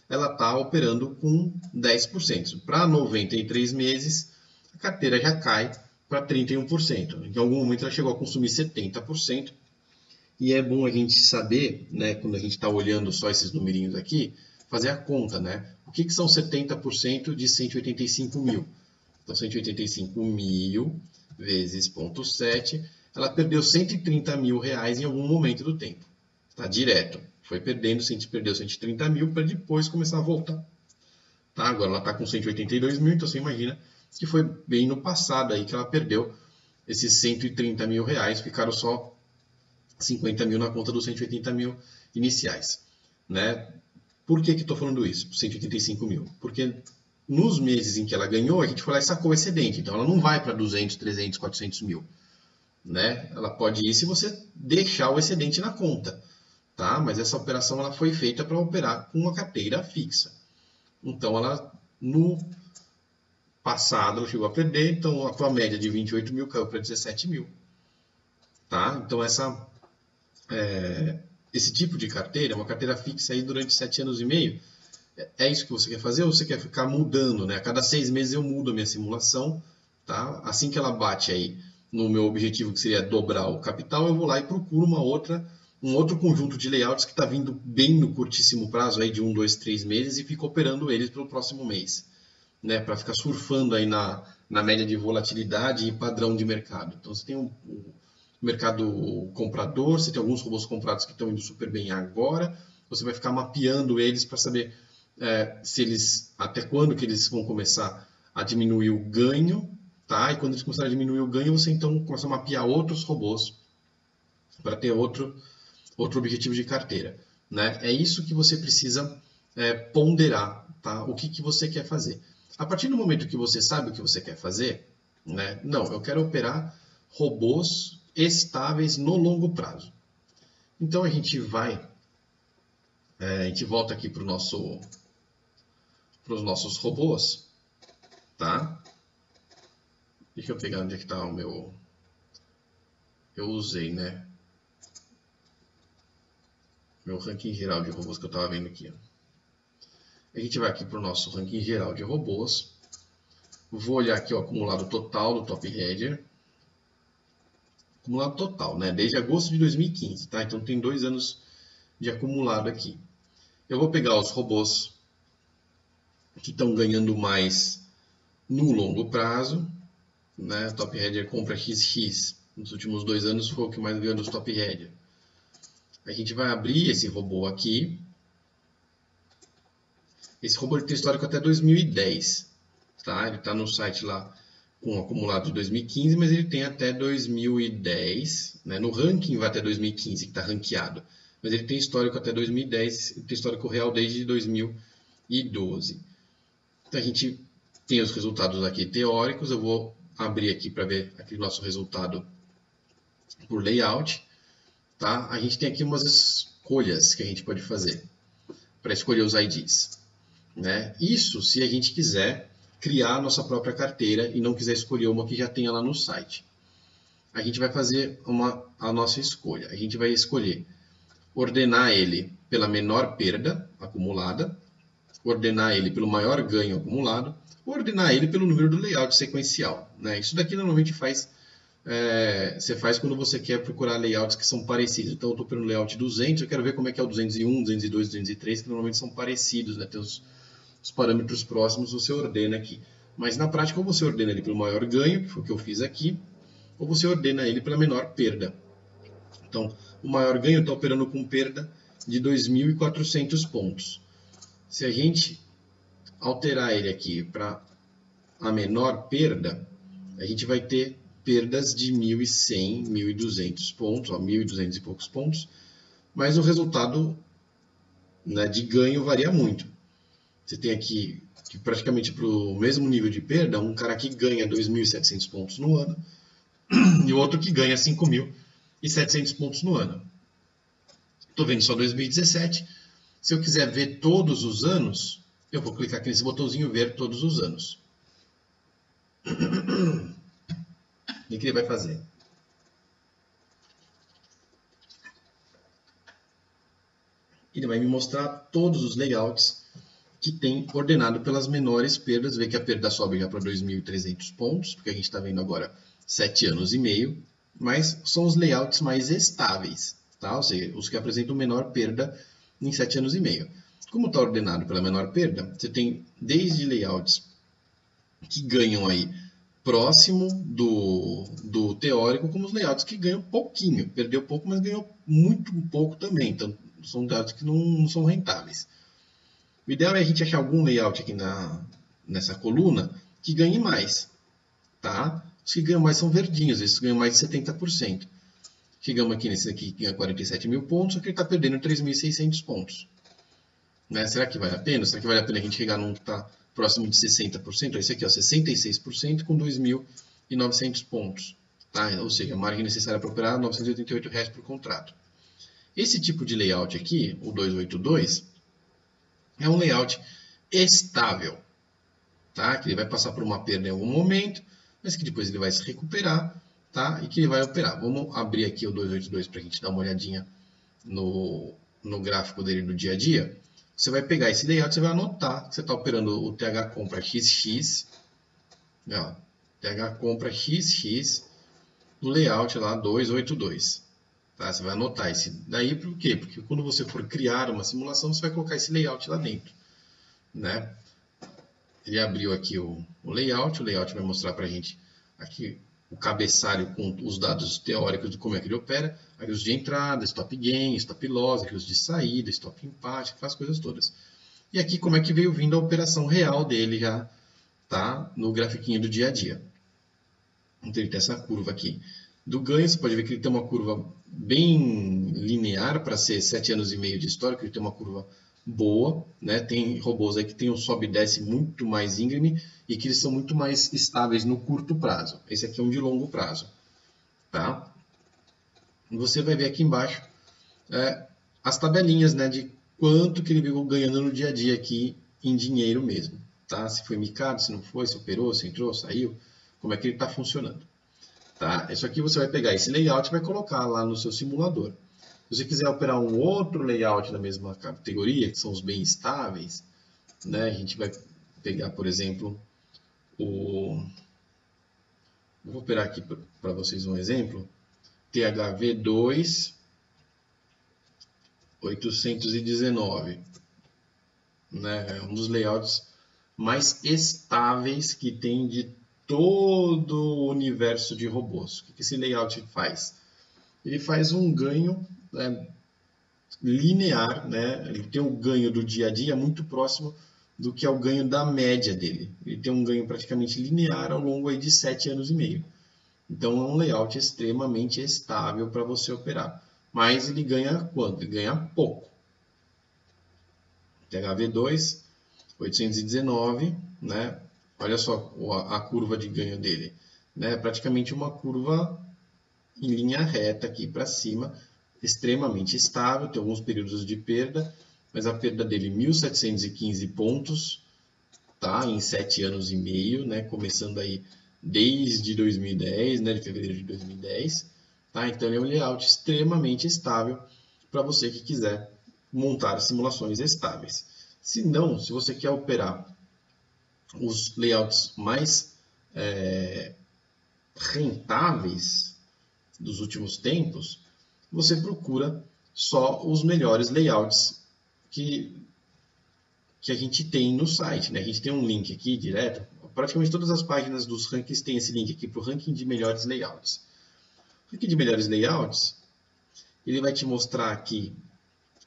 ela está operando com 10%. Para 93 meses, a carteira já cai para 31%. Em algum momento ela chegou a consumir 70%. E é bom a gente saber, né, quando a gente está olhando só esses numerinhos aqui, fazer a conta, né? O que são 70% de 185 mil? Então, 185 mil vezes 0,7, ela perdeu R$130 mil em algum momento do tempo. Tá? Direto. Foi perdeu 130 mil para depois começar a voltar. Tá? Agora ela está com 182 mil, então você imagina que foi bem no passado aí que ela perdeu esses 130 mil, ficaram só 50 mil na conta dos 180 mil iniciais. Né? Por que estou falando isso? 185 mil. Porque nos meses em que ela ganhou, a gente foi lá e sacou o excedente. Então ela não vai para 200, 300, 400 mil. Né? Ela pode ir se você deixar o excedente na conta. Tá? Mas essa operação ela foi feita para operar com uma carteira fixa. Então ela no passado ela chegou a perder, então a tua média de 28 mil caiu para 17 mil. Tá? Então esse tipo de carteira, uma carteira fixa aí durante 7 anos e meio, é isso que você quer fazer ou você quer ficar mudando, né? A cada 6 meses eu mudo a minha simulação, tá? Assim que ela bate aí no meu objetivo, que seria dobrar o capital, eu vou lá e procuro um outro conjunto de layouts que está vindo bem no curtíssimo prazo aí de 1, 2, 3 meses e fico operando eles pelo próximo mês, né? Para ficar surfando aí na média de volatilidade e padrão de mercado. Então você tem o mercado comprador, você tem alguns robôs comprados que estão indo super bem agora, você vai ficar mapeando eles para saber até quando que eles vão começar a diminuir o ganho, tá? E quando eles começarem a diminuir o ganho, você então começa a mapear outros robôs para ter outro objetivo de carteira, né? É isso que você precisa ponderar, tá? O que você quer fazer. A partir do momento que você sabe o que você quer fazer, né? Não, eu quero operar robôs estáveis no longo prazo. Então a gente volta aqui para os nossos robôs, tá? Deixa eu pegar onde é que está o meu... Eu usei, né? Meu ranking geral de robôs que eu estava vendo aqui. A gente vai aqui para o nosso ranking geral de robôs. Vou olhar aqui o acumulado total do Top Header. Acumulado total, né? Desde agosto de 2015, tá? Então tem 2 anos de acumulado aqui. Eu vou pegar os robôs que estão ganhando mais no longo prazo, né? Top Header compra XX. Nos últimos 2 anos foi o que mais ganhou dos Top Header. A gente vai abrir esse robô aqui. Esse robô tem histórico até 2010, tá? Ele está no site lá com acumulado de 2015, mas ele tem até 2010, né? No ranking vai até 2015, que está ranqueado, mas ele tem histórico até 2010, ele tem histórico real desde 2012. Então a gente tem os resultados aqui teóricos, eu vou abrir aqui para ver aqui o nosso resultado por layout, tá? A gente tem aqui umas escolhas que a gente pode fazer para escolher os IDs, né? Isso se a gente quiser criar a nossa própria carteira e não quiser escolher uma que já tenha lá no site. A gente vai fazer a nossa escolha. A gente vai escolher ordenar ele pela menor perda acumulada, ordenar ele pelo maior ganho acumulado, ordenar ele pelo número do layout sequencial, né? Isso daqui normalmente faz você faz quando você quer procurar layouts que são parecidos. Então, eu estou pelo layout 200, eu quero ver como é que é o 201, 202, 203, que normalmente são parecidos, né? Tem os parâmetros próximos, você ordena aqui. Mas na prática, ou você ordena ele pelo maior ganho, que foi o que eu fiz aqui, ou você ordena ele pela menor perda. Então, o maior ganho está operando com perda de 2.400 pontos. Se a gente alterar ele aqui para a menor perda, a gente vai ter perdas de 1.100, 1.200 pontos, 1.200 e poucos pontos, mas o resultado, né, de ganho varia muito. Você tem aqui que praticamente para o mesmo nível de perda, um cara que ganha 2.700 pontos no ano e o outro que ganha 5.700 pontos no ano. Estou vendo só 2017. Se eu quiser ver todos os anos, eu vou clicar aqui nesse botãozinho ver todos os anos. O que ele vai fazer? Ele vai me mostrar todos os layouts que tem ordenado pelas menores perdas. Vê que a perda sobe já para 2.300 pontos, porque a gente está vendo agora 7 anos e meio, mas são os layouts mais estáveis, tá? Ou seja, os que apresentam menor perda em 7 anos e meio. Como está ordenado pela menor perda, você tem desde layouts que ganham aí próximo do teórico, como os layouts que ganham pouquinho. Perdeu pouco, mas ganhou muito pouco também. Então, são dados que não são rentáveis. O ideal é a gente achar algum layout aqui nessa coluna que ganhe mais. Tá? Os que ganham mais são verdinhos, esses ganham mais de 70%. Chegamos aqui nesse aqui que ganha 47 mil pontos, só que ele está perdendo 3.600 pontos. Né? Será que vale a pena? Será que vale a pena a gente chegar num que está próximo de 60%? Esse aqui, ó, 66% com 2.900 pontos. Tá? Ou seja, a margem necessária para operar R$ 988 por contrato. Esse tipo de layout aqui, o 282, é um layout estável. Tá? Que ele vai passar por uma perda em algum momento, mas que depois ele vai se recuperar, tá? E que ele vai operar. Vamos abrir aqui o 282 para a gente dar uma olhadinha no gráfico dele no dia a dia. Você vai pegar esse layout, você vai anotar que você está operando o TH compra XX, ó, TH compra XX, no layout lá 282. Tá? Você vai anotar esse daí por quê? Porque quando você for criar uma simulação, você vai colocar esse layout lá dentro, né? Ele abriu aqui o layout vai mostrar para a gente aqui o cabeçalho com os dados teóricos de como é que ele opera, aqui os de entrada, stop gain, stop loss, aqui os de saída, stop empate, aquelas coisas todas. E aqui como é que veio vindo a operação real dele já, tá? No grafiquinho do dia a dia. Então ele tem essa curva aqui do ganho, você pode ver que ele tem uma curva bem linear para ser 7 anos e meio de histórico, ele tem uma curva boa, né? Tem robôs aí que tem um sobe e desce muito mais íngreme e que eles são muito mais estáveis no curto prazo. Esse aqui é um de longo prazo, tá? E você vai ver aqui embaixo as tabelinhas, né, de quanto que ele veio ganhando no dia a dia aqui em dinheiro mesmo, tá? Se foi micado, se não foi, se operou, se entrou, saiu, como é que ele está funcionando, tá? Isso aqui você vai pegar esse layout e vai colocar lá no seu simulador. Se você quiser operar um outro layout da mesma categoria, que são os bem estáveis, né? A gente vai pegar, por exemplo, vou operar aqui para vocês um exemplo, THV2 819, né? É um dos layouts mais estáveis que tem de todo o universo de robôs. O que esse layout faz? Ele faz um ganho linear, né? Ele tem um ganho do dia a dia muito próximo do que é o ganho da média dele. Ele tem um ganho praticamente linear ao longo aí de 7 anos e meio. Então é um layout extremamente estável para você operar. Mas ele ganha quanto? Ele ganha pouco. THV2, 819, né? Olha só a curva de ganho dele. Né? Praticamente uma curva em linha reta aqui para cima, extremamente estável, tem alguns períodos de perda, mas a perda dele 1.715 pontos, tá? Em 7 anos e meio, né? Começando aí desde 2010, né? De fevereiro de 2010, tá? Então ele é um layout extremamente estável para você que quiser montar simulações estáveis. Se não, se você quer operar os layouts mais rentáveis dos últimos tempos, você procura só os melhores layouts que a gente tem no site, né? A gente tem um link aqui direto. Praticamente todas as páginas dos rankings têm esse link aqui para o ranking de melhores layouts. O ranking de melhores layouts, ele vai te mostrar aqui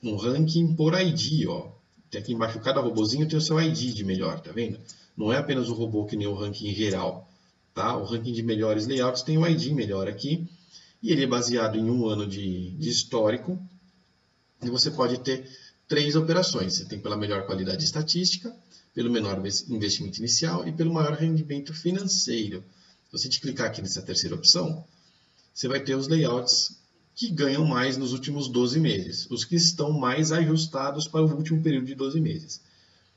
um ranking por ID, ó. Tem aqui embaixo, cada robozinho tem o seu ID de melhor, tá vendo? Não é apenas o robô que nem o ranking geral, tá? O ranking de melhores layouts tem o ID melhor aqui, e ele é baseado em um ano de histórico, e você pode ter 3 operações. Você tem pela melhor qualidade estatística, pelo menor investimento inicial e pelo maior rendimento financeiro. Se você clicar aqui nessa terceira opção, você vai ter os layouts que ganham mais nos últimos 12 meses, os que estão mais ajustados para o último período de 12 meses.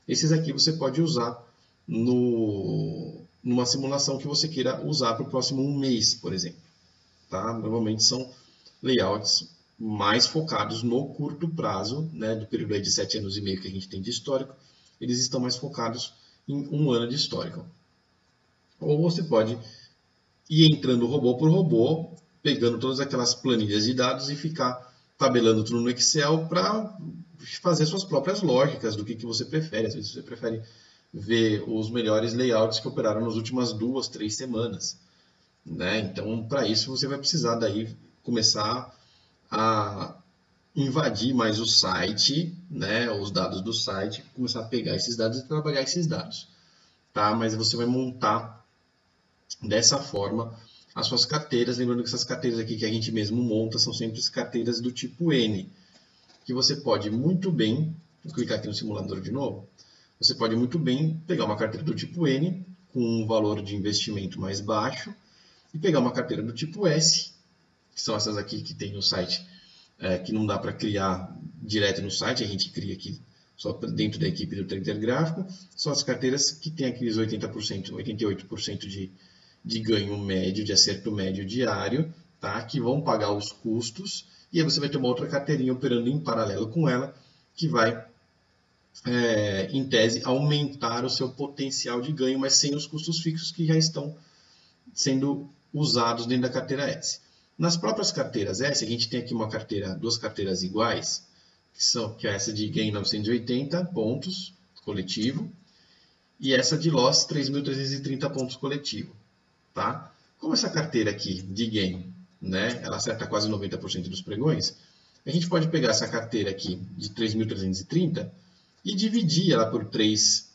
Esses aqui você pode usar numa simulação que você queira usar para o próximo mês, por exemplo. Tá? Normalmente são layouts mais focados no curto prazo, né, do período aí de 7 anos e meio que a gente tem de histórico, eles estão mais focados em um ano de histórico. Ou você pode ir entrando robô por robô, pegando todas aquelas planilhas de dados e ficar tabelando tudo no Excel para fazer suas próprias lógicas do que você prefere. Às vezes você prefere ver os melhores layouts que operaram nas últimas 2, 3 semanas. Né? Então, para isso, você vai precisar daí começar a invadir mais o site, né? Os dados do site, começar a pegar esses dados e trabalhar esses dados. Tá? Mas você vai montar dessa forma as suas carteiras, lembrando que essas carteiras aqui que a gente mesmo monta são sempre as carteiras do tipo N, que você pode muito bem, vou clicar aqui no simulador de novo, você pode muito bem pegar uma carteira do tipo N, com um valor de investimento mais baixo, e pegar uma carteira do tipo S, que são essas aqui que tem no site, que não dá para criar direto no site, a gente cria aqui só dentro da equipe do Trader Gráfico, são as carteiras que tem aqueles 80%, 88% de ganho médio, de acerto médio diário, tá? Que vão pagar os custos, e aí você vai ter uma outra carteirinha operando em paralelo com ela, que vai, em tese, aumentar o seu potencial de ganho, mas sem os custos fixos que já estão sendo usados dentro da carteira S. Nas próprias carteiras S, a gente tem aqui duas carteiras iguais, que é essa de Gain 980 pontos coletivo, e essa de Loss 3.330 pontos coletivo. Tá? Como essa carteira aqui de Gain, né, ela acerta quase 90% dos pregões, a gente pode pegar essa carteira aqui de 3.330 e dividir ela por 3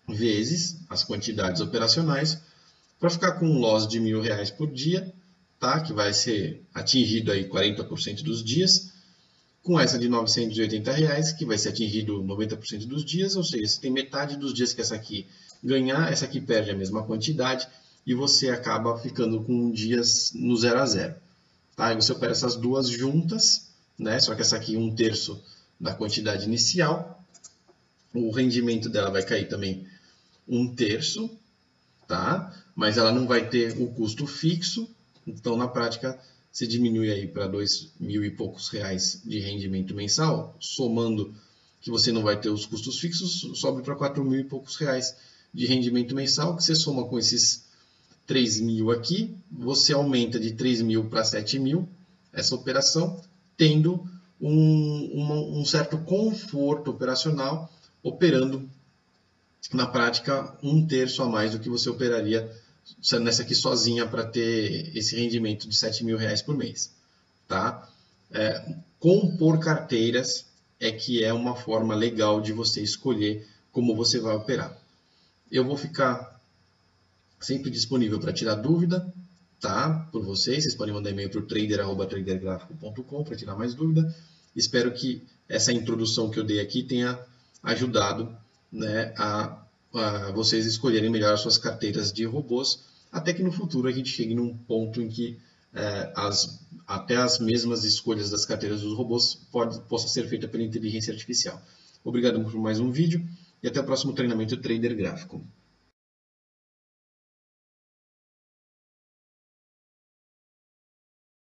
vezes as quantidades operacionais para ficar com um loss de R$1.000 por dia, tá? Que vai ser atingido aí 40% dos dias, com essa de R$980, que vai ser atingido 90% dos dias, ou seja, você tem metade dos dias que essa aqui ganhar, essa aqui perde a mesma quantidade, e você acaba ficando com dias no 0 a 0. Tá? E você opera essas duas juntas, né? Só que essa aqui 1/3 da quantidade inicial. O rendimento dela vai cair também 1/3, tá? Mas ela não vai ter o custo fixo. Então, na prática, você diminui aí para R$2.000 e poucos de rendimento mensal, somando que você não vai ter os custos fixos, sobe para R$4.000 e poucos de rendimento mensal, que você soma com esses 3.000 aqui, você aumenta de 3.000 para 7.000 essa operação, tendo um certo conforto operacional, operando na prática 1/3 a mais do que você operaria nessa aqui sozinha para ter esse rendimento de R$7.000 por mês. Tá? Compor carteiras que é uma forma legal de você escolher como você vai operar. Eu vou ficar sempre disponível para tirar dúvida, tá? Por vocês. Vocês podem mandar e-mail para o trader@tradergrafico.com para tirar mais dúvida. Espero que essa introdução que eu dei aqui tenha ajudado, né, a vocês escolherem melhor as suas carteiras de robôs, até que no futuro a gente chegue num ponto em que até as mesmas escolhas das carteiras dos robôs possa ser feita pela inteligência artificial. Obrigado por mais um vídeo e até o próximo treinamento Trader Gráfico.